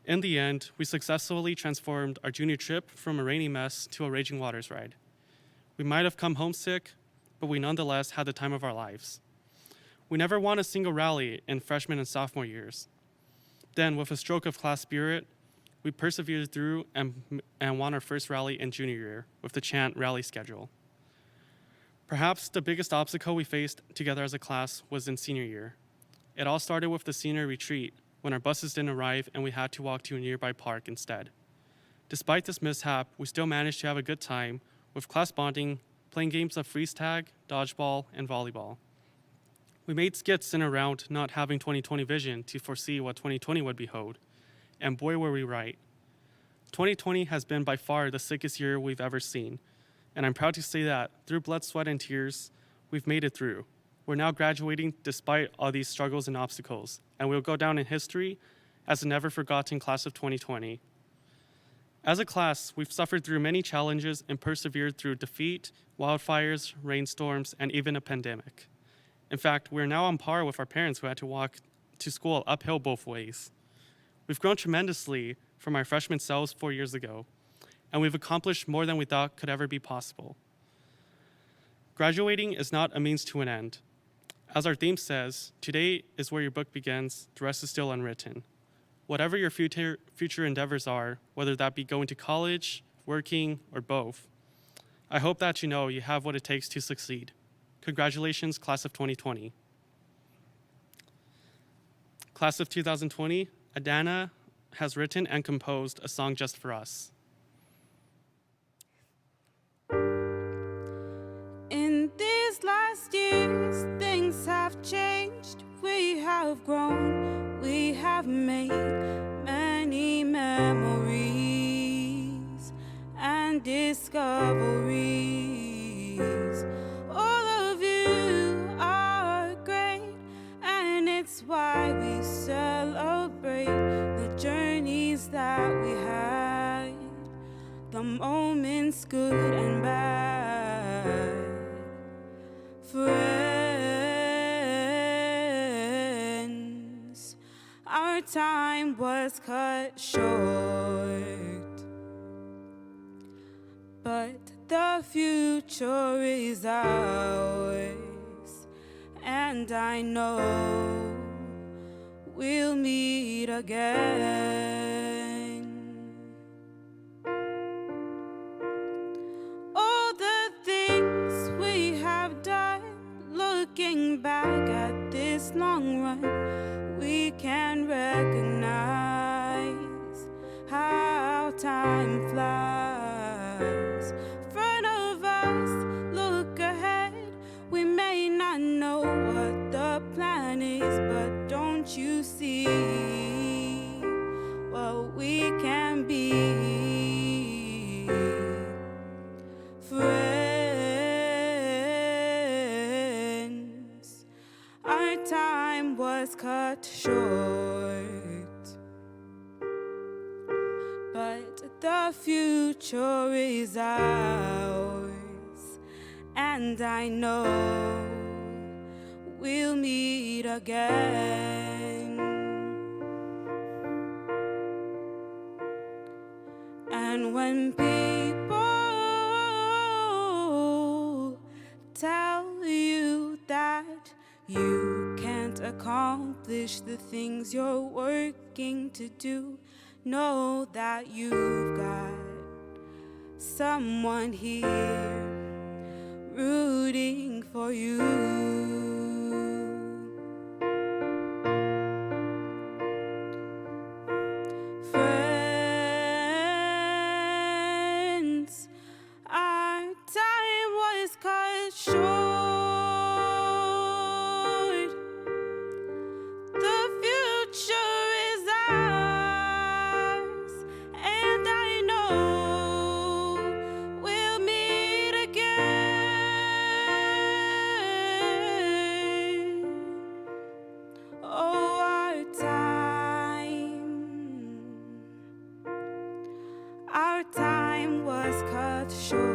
In the end, we successfully transformed our junior trip from a rainy mess to a raging waters ride. We might have come homesick, but we nonetheless had the time of our lives. We never won a single rally in freshman and sophomore years. Then, with a stroke of class spirit, we persevered through and won our first rally in junior year with the chant rally schedule. Perhaps the biggest obstacle we faced together as a class was in senior year. It all started with the senior retreat when our buses didn't arrive and we had to walk to a nearby park instead. Despite this mishap, we still managed to have a good time with class bonding, playing games of freeze tag, dodgeball, and volleyball. We made skits in around not having 2020 vision to foresee what 2020 would behold, and boy were we right. 2020 has been by far the sickest year we've ever seen, and I'm proud to say that through blood, sweat, and tears, we've made it through. We're now graduating despite all these struggles and obstacles, and we'll go down in history as a never-forgotten class of 2020. As a class, we've suffered through many challenges and persevered through defeat, wildfires, rainstorms, and even a pandemic. In fact, we're now on par with our parents who had to walk to school uphill both ways. We've grown tremendously from our freshman selves 4 years ago, and we've accomplished more than we thought could ever be possible. Graduating is not a means to an end. As our theme says, today is where your book begins, the rest is still unwritten. Whatever your future endeavors are, whether that be going to college, working, or both, I hope that you know you have what it takes to succeed. Congratulations, class of 2020. Class of 2020, Adana has written and composed a song just for us. In these last years, things have changed. We have grown, we have made many memories and discoveries. All of you are great, and it's why we celebrate the journeys that we had, the moments good and bad. Friends, our time was cut short, but the future is ours, and I know we'll meet again. All the things we have done, looking back at this long run, we can recognize how time flies. Front of us, look ahead. We may not know what the plan is, but don't you see what we can be? Friends, our time was cut short, but the future is ours, and I know we'll meet again. And when people tell you that you can't accomplish the things you're working to do, know that you've got someone here rooting for you. Friends, our time was cut short. The future is ours, and I know we'll meet again. Oh, our time was cut short,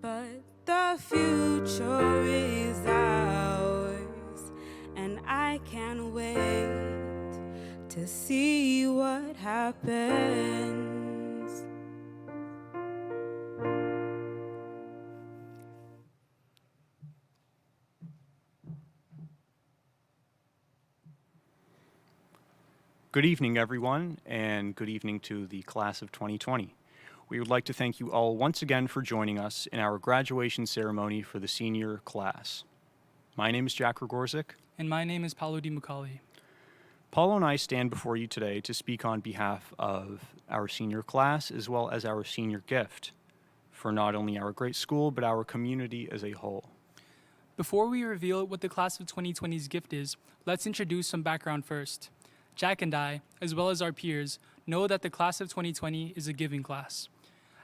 but the future is ours, and I can't wait to see what happens. Good evening, everyone, and good evening to the class of 2020. We would like to thank you all once again for joining us in our graduation ceremony for the senior class. My name is Jack Gregorczyk. And my name is Paulo Di Mucali. Paulo and I stand before you today to speak on behalf of our senior class as well as our senior gift for not only our great school, but our community as a whole. Before we reveal what the class of 2020's gift is, let's introduce some background first. Jack and I, as well as our peers, know that the class of 2020 is a giving class.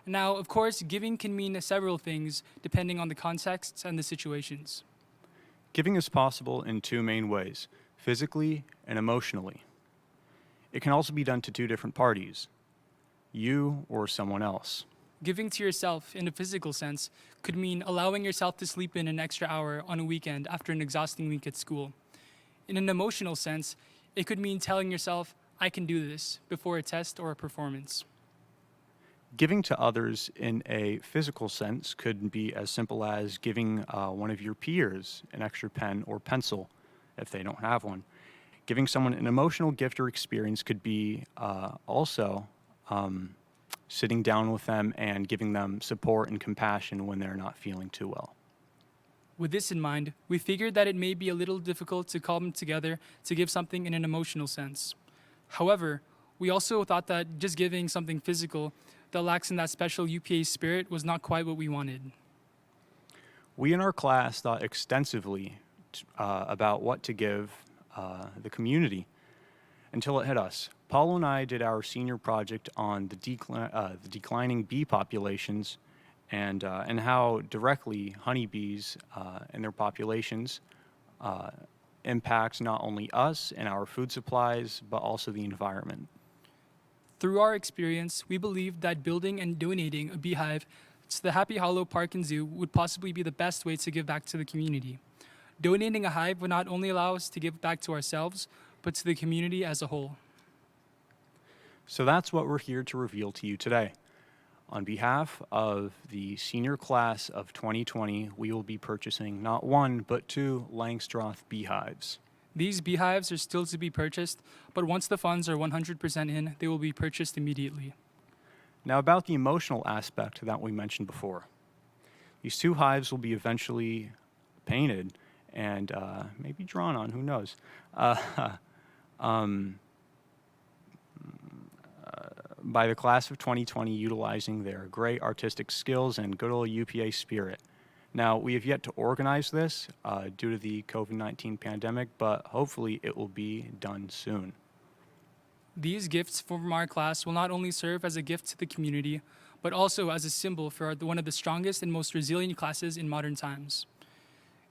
Now, of course, giving can mean several things depending on the contexts and the situations. Giving is possible in two main ways, physically and emotionally. It can also be done to two different parties, you or someone else. Giving to yourself in a physical sense could mean allowing yourself to sleep in an extra hour on a weekend after an exhausting week at school. In an emotional sense, it could mean telling yourself, I can do this, before a test or a performance. Giving to others in a physical sense could be as simple as giving one of your peers an extra pen or pencil if they don't have one. Giving someone an emotional gift or experience could be also sitting down with them and giving them support and compassion when they're not feeling too well. With this in mind, we figured that it may be a little difficult to call them together to give something in an emotional sense. However, we also thought that just giving something physical that lacks in that special UPA spirit was not quite what we wanted. We in our class thought extensively about what to give the community until it hit us. Paulo and I did our senior project on the declining bee populations and how directly honeybees and their populations impacts not only us and our food supplies, but also the environment. Through our experience, we believed that building and donating a beehive to the Happy Hollow Park and Zoo would possibly be the best way to give back to the community. Donating a hive would not only allow us to give back to ourselves, but to the community as a whole. So that's what we're here to reveal to you today. On behalf of the senior class of 2020, we will be purchasing not one, but 2 Langstroth beehives. These beehives are still to be purchased, but once the funds are 100% in, they will be purchased immediately. Now about the emotional aspect that we mentioned before. These 2 hives will be eventually painted and maybe drawn on, who knows, by the class of 2020 utilizing their great artistic skills and good old UPA spirit. Now, we have yet to organize this due to the COVID-19 pandemic, but hopefully it will be done soon. These gifts from our class will not only serve as a gift to the community, but also as a symbol for one of the strongest and most resilient classes in modern times.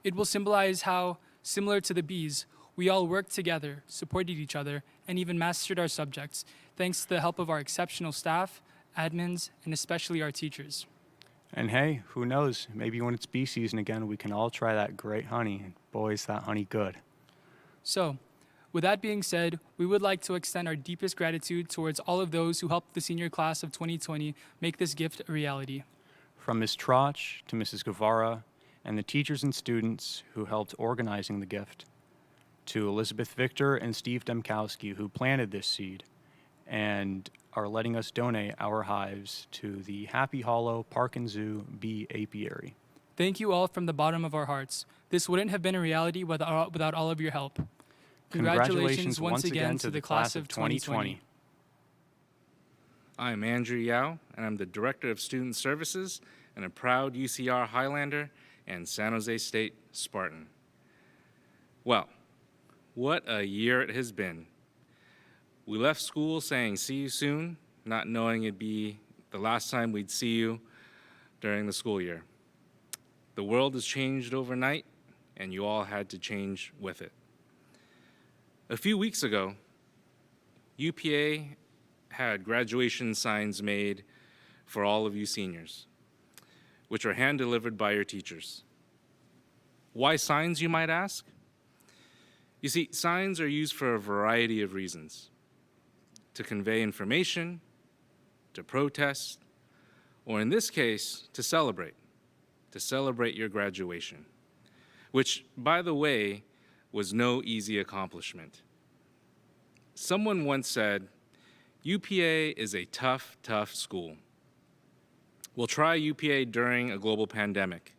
It will symbolize how, similar to the bees, we all worked together, supported each other, and even mastered our subjects, thanks to the help of our exceptional staff, admins, and especially our teachers. And hey, who knows, maybe when it's bee season again, we can all try that great honey. And boy, is that honey good. So, with that being said, we would like to extend our deepest gratitude towards all of those who helped the senior class of 2020 make this gift a reality. From Ms. Trotch to Mrs. Guevara and the teachers and students who helped organizing the gift, to Elizabeth Victor and Steve Demkowski who planted this seed and are letting us donate our hives to the Happy Hollow Park and Zoo Bee Apiary. Thank you all from the bottom of our hearts. This wouldn't have been a reality without all of your help. Congratulations once again to the class of 2020. I'm Andrew Yao, and I'm the Director of Student Services and a proud UCR Highlander and San Jose State Spartan. Well, what a year it has been. We left school saying see you soon, not knowing it'd be the last time we'd see you during the school year. The world has changed overnight, and you all had to change with it. A few weeks ago, UPA had graduation signs made for all of you seniors, which are hand-delivered by your teachers. Why signs, you might ask? You see, signs are used for a variety of reasons. To convey information, to protest, or in this case, to celebrate your graduation, which, by the way, was no easy accomplishment. Someone once said, UPA is a tough, tough school. We'll try UPA during a global pandemic.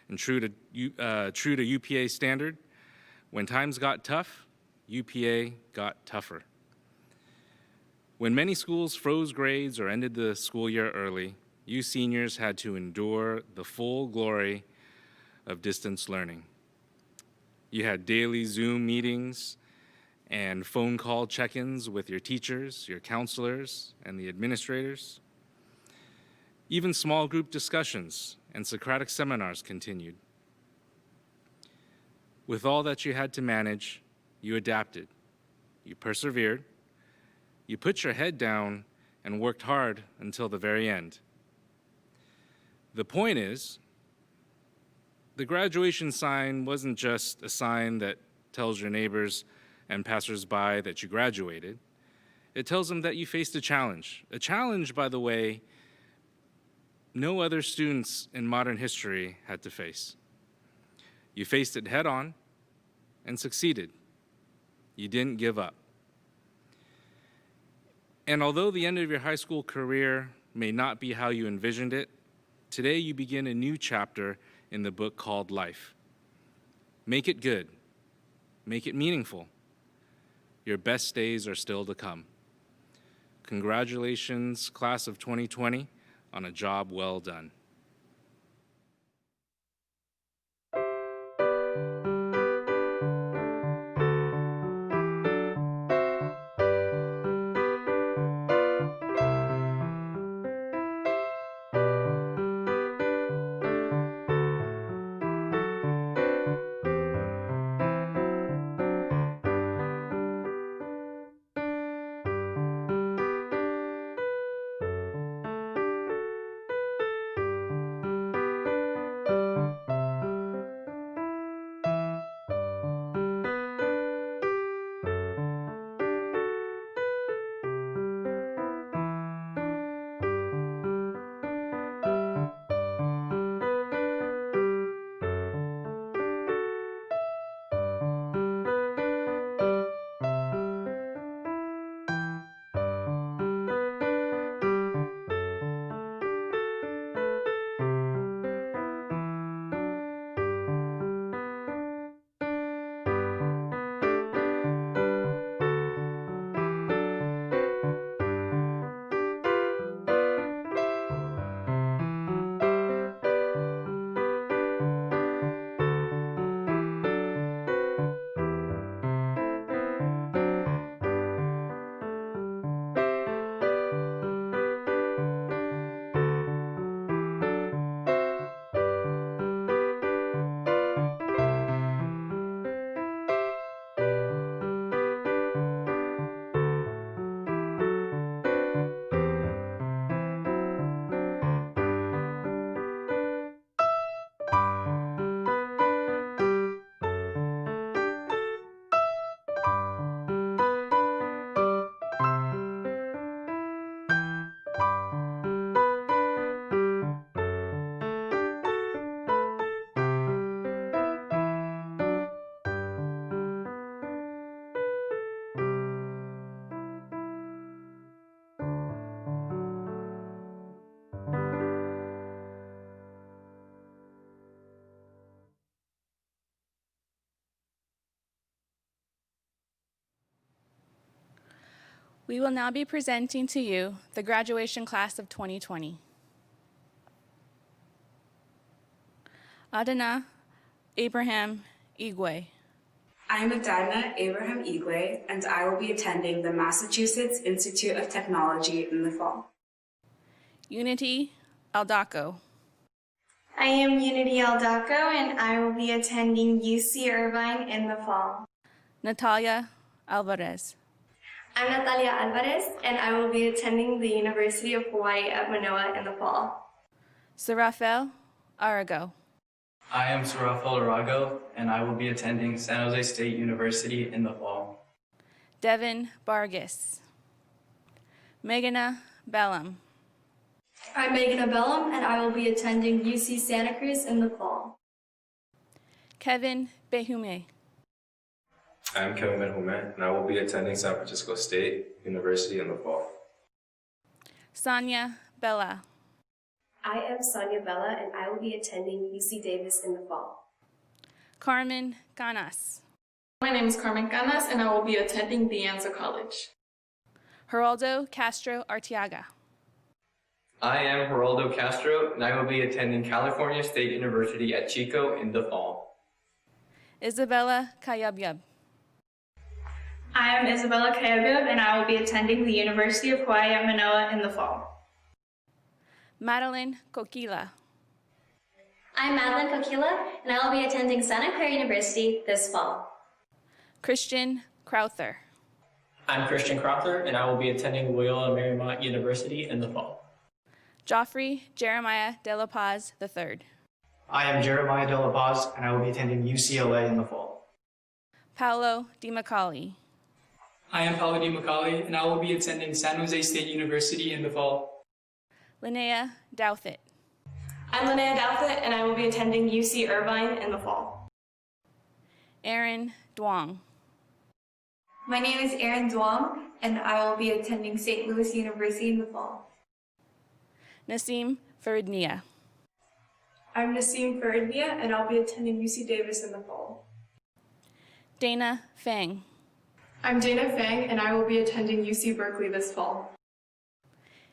And true to UPA standard, when times got tough, UPA got tougher. When many schools froze grades or ended the school year early, you seniors had to endure the full glory of distance learning. You had daily Zoom meetings and phone call check-ins with your teachers, your counselors, and the administrators. Even small group discussions and Socratic seminars continued. With all that you had to manage, you adapted, you persevered, you put your head down and worked hard until the very end. The point is, the graduation sign wasn't just a sign that tells your neighbors and passersby that you graduated. It tells them that you faced a challenge. A challenge, by the way, no other students in modern history had to face. You faced it head on and succeeded. You didn't give up. And although the end of your high school career may not be how you envisioned it, today you begin a new chapter in the book called Life. Make it good. Make it meaningful. Your best days are still to come. Congratulations, class of 2020, on a job well done. We will now be presenting to you the graduation class of 2020. Adana Abraham Igwe. I am Adana Abraham Igwe, and I will be attending the Massachusetts Institute of Technology in the fall. Unity Aldaco. I am Unity Aldaco, and I will be attending UC Irvine in the fall. Natalia Alvarez. I'm Natalia Alvarez, and I will be attending the University of Hawaii at Manoa in the fall. Serafel Arago. I am Serafel Arago, and I will be attending San Jose State University in the fall. Devin Vargas. Meghana Bellam. I'm Meghana Bellam, and I will be attending UC Santa Cruz in the fall. Kevin Behume. I'm Kevin Benhume, and I will be attending San Francisco State University in the fall. Sonia Bella. I am Sonia Bella, and I will be attending UC Davis in the fall. Carmen Canas. My name is Carmen Canas, and I will be attending De Anza College. Geraldo Castro Arteaga. I am Geraldo Castro, and I will be attending California State University at Chico in the fall. Isabella Kayabyab. I am Isabella Kayabyab, and I will be attending the University of Hawaii at Manoa in the fall. Madeline Kokila. I'm Madeline Kokila, and I will be attending Santa Clara University this fall. Christian Crowther. I'm Christian Crowther, and I will be attending Loyola Marymount University in the fall. Joffrey Jeremiah De La Paz III. I am Jeremiah De La Paz, and I will be attending UCLA in the fall. Paolo Di Macaulay. I am Paolo Di Macaulay, and I will be attending San Jose State University in the fall. Linnea Douthit. I'm Linnea Douthit, and I will be attending UC Irvine in the fall. Aaron Duong. My name is Erin Duong, and I will be attending St. Louis University in the fall. Nasim Faridnia. I'm Nasim Faridnia, and I'll be attending UC Davis in the fall. Dana Fang. I'm Dana Fang, and I will be attending UC Berkeley this fall.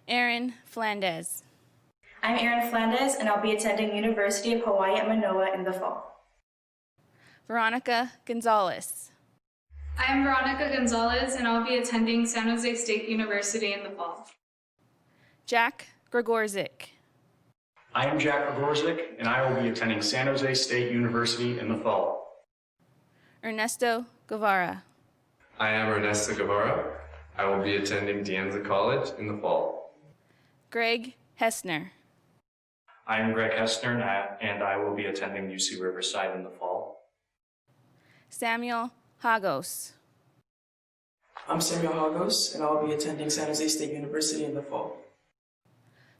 Erin Flandez. I'm Erin Flandez, and I'll be attending University of Hawaii at Manoa in the fall. Veronica Gonzalez. I'm Veronica Gonzalez, and I'll be attending San Jose State University in the fall. Jack Gregorzik. I am Jack Gregorzik, and I will be attending San Jose State University in the fall. Ernesto Guevara. I am Ernesto Guevara. I will be attending De Anza College in the fall. Greg Hessner. I am Greg Hessner, and I will be attending UC Riverside in the fall. Samuel Hagos. I'm Samuel Hagos, and I'll be attending San Jose State University in the fall.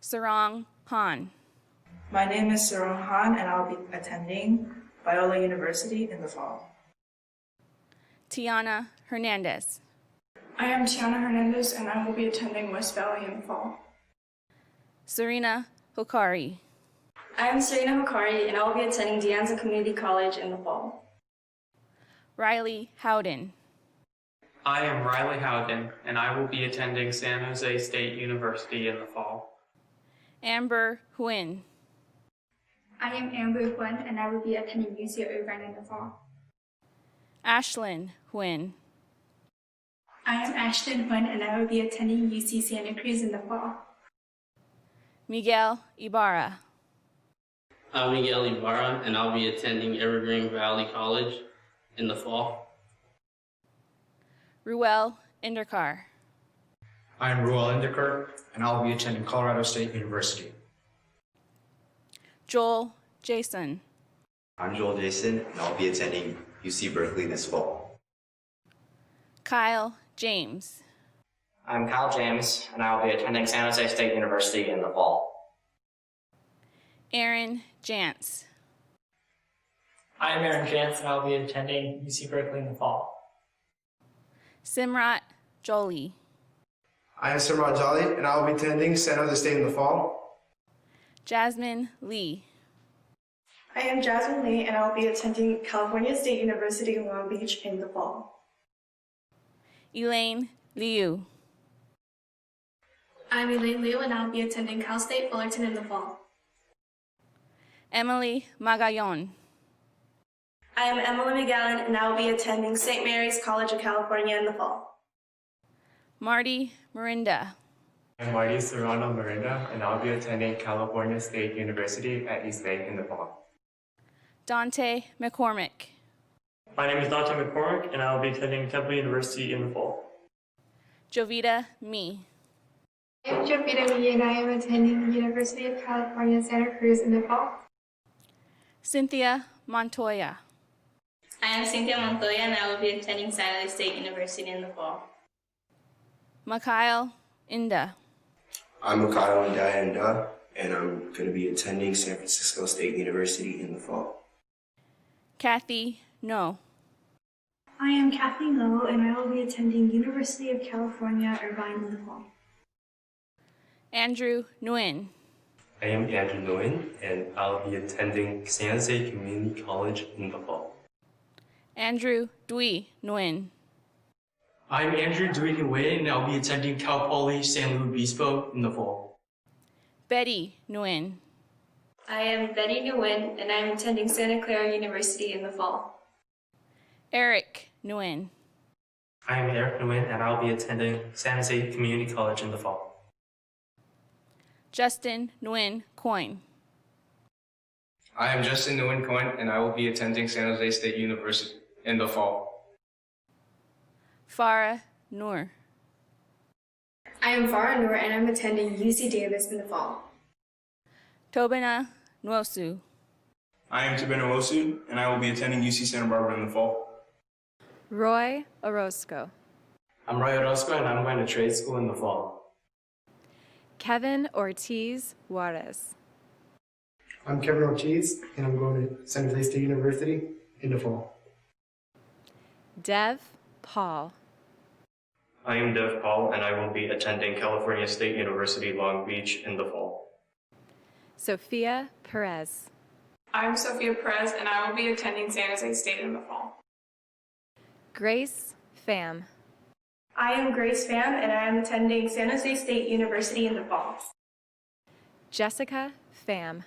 Sarang Han. My name is Sarong Han, and I'll be attending Biola University in the fall. Tiana Hernandez. I am Tiana Hernandez, and I will be attending West Valley in the fall. Serena Hokari. I am Serena Hokari, and I will be attending De Anza Community College in the fall. Riley Howden. I am Riley Howden, and I will be attending San Jose State University in the fall. Amber Huyn. I am Amber Huyn, and I will be attending UC Irvine in the fall. Ashlyn Huyn. I am Ashton Huyn, and I will be attending UC Santa Cruz in the fall. Miguel Ibarra. I'm Miguel Ibarra, and I'll be attending Evergreen Valley College in the fall. Ruel Inderkar. I am Ruel Inderkar, and I'll be attending Colorado State University. Joel Jason. I'm Joel Jason, and I'll be attending UC Berkeley this fall. Kyle James. I'm Kyle James, and I will be attending San Jose State University in the fall. Aaron Jantz. I am Aaron Jantz, and I'll be attending UC Berkeley in the fall. Simrat Jolie. I am Simrat Jolie, and I will be attending San Jose State in the fall. Jasmine Lee. I am Jasmine Lee, and I will be attending California State University in Long Beach in the fall. Elaine Liu. I'm Elaine Liu, and I'll be attending Cal State Fullerton in the fall. Emily Magallon. I am Emily McGallan, and I will be attending St. Mary's College of California in the fall. Marty Mirinda. I'm Marty Serrano Miranda, and I'll be attending California State University at East Lake in the fall. Dante McCormick. My name is Dante McCormick, and I'll be attending Temple University in the fall. Jovita Me. I'm Jovita Me, and I am attending the University of California, Santa Cruz in the fall. Cynthia Montoya. I am Cynthia Montoya, and I will be attending San Jose State University in the fall. Mikhail Inda. I'm Mikhail Inda, and I'm going to be attending San Francisco State University in the fall. Kathy No. I am Kathy Lowe, and I will be attending University of California, Irvine in the fall. Andrew Nguyen. I am Andrew Nguyen, and I'll be attending San Jose Community College in the fall. Andrew Dwi Nguyen. I'm Andrew Dewey Nguyen, and I'll be attending Cal Poly San Luis Obispo in the fall. Betty Nguyen. I am Betty Nguyen, and I am attending Santa Clara University in the fall. Eric Nguyen. I am Eric Nguyen, and I'll be attending San Jose Community College in the fall. Justin Nguyen Coyne. I am Justin Nguyen Coyne, and I will be attending San Jose State University in the fall. Farah Noor. I am Farah Noor, and I'm attending UC Davis in the fall. Tobina Nwosu. I am Tobina Nwosu, and I will be attending UC Santa Barbara in the fall. Roy Orozco. I'm Roy Orozco, and I'm going to trade school in the fall. Kevin Ortiz Juarez. I'm Kevin Ortiz, and I'm going to San Jose State University in the fall. Dev Paul. I am Dev Paul, and I will be attending California State University Long Beach in the fall. Sophia Perez. I'm Sophia Perez, and I will be attending San Jose State in the fall. Grace Pham. I am Grace Pham, and I am attending San Jose State University in the fall. Jessica Pham.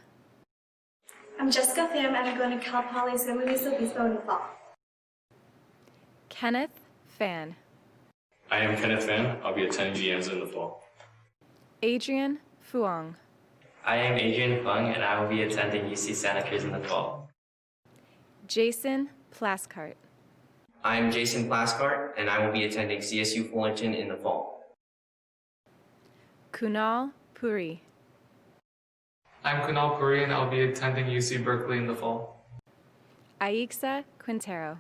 I'm Jessica Pham, and I'm going to Cal Poly San Luis Obispo in the fall. Kenneth Fan. I am Kenneth Fan. I'll be attending De Anza in the fall. Adrian Fuong. I am Adrian Fung, and I will be attending UC Santa Cruz in the fall. Jason Plaskart. I am Jason Plaskart, and I will be attending CSU Fullerton in the fall. Kunal Puri. I'm Kunal Puri, and I'll be attending UC Berkeley in the fall. Aixa Quintero.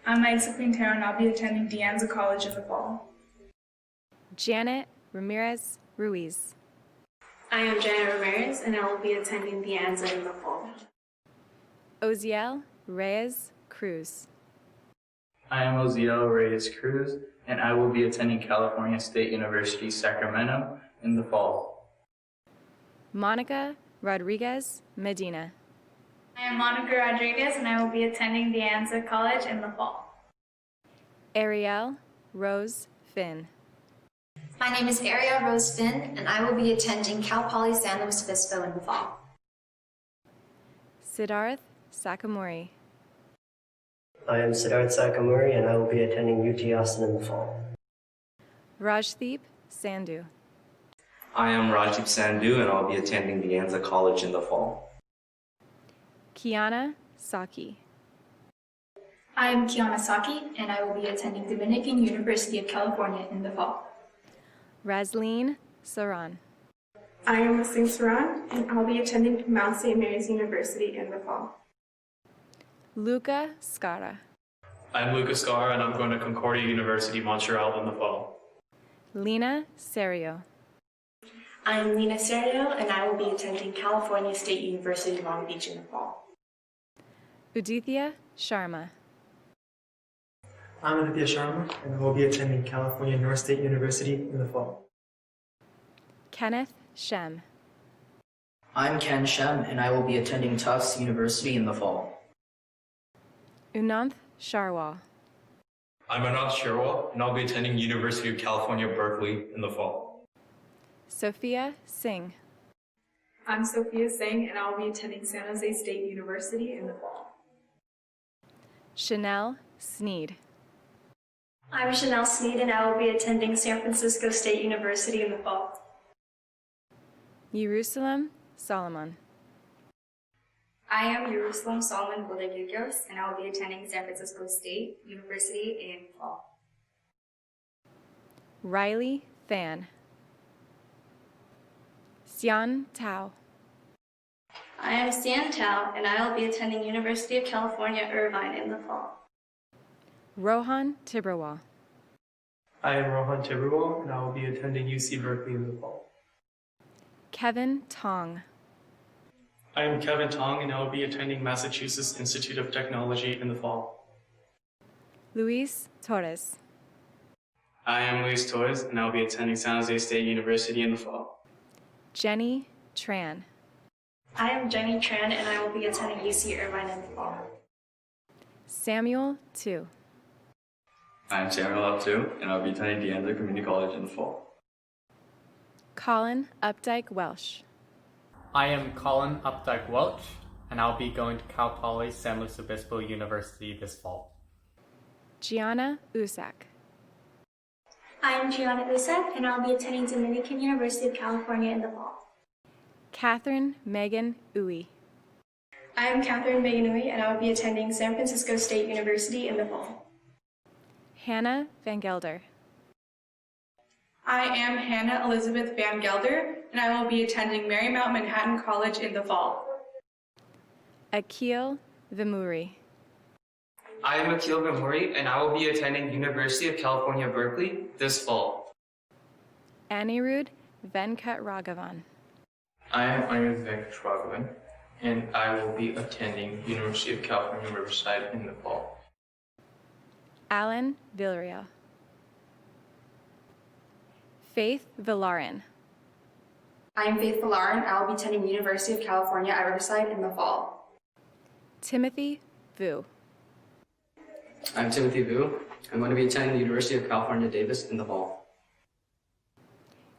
I'm Aixa Quintero, and I'll be attending De Anza College in the fall. Janet Ramirez Ruiz. I am Janet Ramirez, and I will be attending De Anza in the fall. Oziel Reyes Cruz. I am Oziel Reyes Cruz, and I will be attending California State University, Sacramento in the fall. Monica Rodriguez Medina. I am Monica Rodriguez, and I will be attending De Anza College in the fall. Ariel Rose Finn. My name is Ariel Rose Finn, and I will be attending Cal Poly San Luis Obispo in the fall. Siddharth Sakamori. I am Siddharth Sakamuri, and I will be attending UT Austin in the fall. Rajdeep Sandhu. I am Rajdeep Sandhu, and I'll be attending De Anza College in the fall. Kiana Saki. I am Kiana Saki, and I will be attending Dominican University of California in the fall. Razleen Saran. I am Rasleen Saran, and I'll be attending Mount St. Mary's University in the fall. Luca Scara. I'm Lucas Scar, and I'm going to Concordia University, Montreal in the fall. Lena Serio. I am Lena Serio, and I will be attending California State University, Long Beach in the fall. Udithya Sharma. I'm Aditya Sharma, and I will be attending California North State University in the fall. Kenneth Shem. I'm Ken Shem, and I will be attending Tufts University in the fall. Unanth Sharwal. I'm Anant Sherwal, and I'll be attending University of California, Berkeley in the fall. Sophia Singh. I'm Sophia Singh, and I will be attending San Jose State University in the fall. Chanel Sneed. I'm Chanel Sneed, and I will be attending San Francisco State University in the fall. Jerusalem Solomon. I am Jerusalem Solomon Bodeguillos, and I will be attending San Francisco State University in fall. Riley Than. Xian Tao. I am Sian Tao, and I will be attending University of California, Irvine in the fall. Rohan Tibrewal. I am Rohan Tibrewal, and I will be attending UC Berkeley in the fall. Kevin Tong. I am Kevin Tong, and I will be attending Massachusetts Institute of Technology in the fall. Luis Torres. I am Luis Torres, and I will be attending San Jose State University in the fall. Jenny Tran. I am Jenny Tran, and I will be attending UC Irvine in the fall. Samuel Tu. I am Samuel Uptu, and I'll be attending De Anza Community College in the fall. Colin Updike Welsh. I am Colin Updike Welch, and I'll be going to Cal Poly San Luis Obispo University this fall. Gianna Usak. I am Gianna Usak, and I'll be attending Dominican University of California in the fall. Catherine Megan Uwe. I am Catherine Megan Uwe, and I will be attending San Francisco State University in the fall. Hannah Van Gelder. I am Hannah Elizabeth Van Gelder, and I will be attending Marymount Manhattan College in the fall. Akil Vimuri. I am Akil Vimuri, and I will be attending University of California, Berkeley this fall. Anirudh Venkat Raghavan. I am Anirudh Venkat Raghavan, and I will be attending University of California, Riverside in the fall. Alan Villarreal. Faith Villarin. I am Faith Villar, and I will be attending University of California at Riverside in the fall. Timothy Vu. I'm Timothy Vu. I'm going to be attending the University of California, Davis in the fall.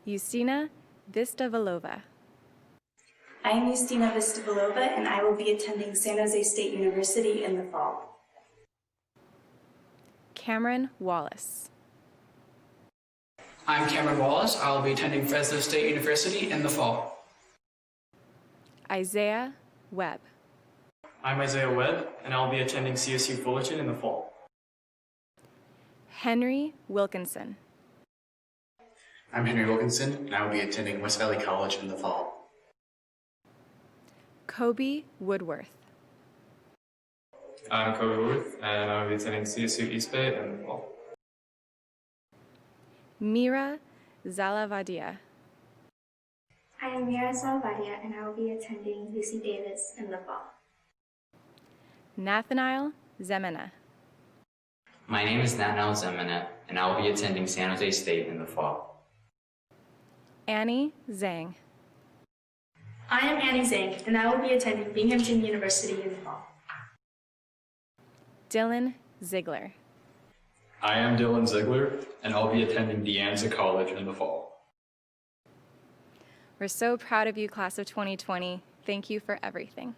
Justina Vistavalova. I am Justina Vistavalova, and I will be attending San Jose State University in the fall. Cameron Wallace. I'm Cameron Wallace. I will be attending Fresno State University in the fall. Isaiah Webb. I'm Isaiah Webb, and I'll be attending CSU Fullerton in the fall. Henry Wilkinson. I'm Henry Wilkinson, and I will be attending West Valley College in the fall. Kobe Woodworth. I'm Kobe Woodworth, and I will be attending CSU East Bay in the fall. Mira Zalavadia. I am Mira Zalavadia, and I will be attending UC Davis in the fall. Nathaniel Zemina. My name is Nathaniel Zemina, and I will be attending San Jose State in the fall. Annie Zhang. I am Annie Zhang, and I will be attending Binghamton University in the fall. Dylan Ziegler. I am Dylan Ziegler, and I'll be attending De Anza College in the fall. We're so proud of you, class of 2020. Thank you for everything.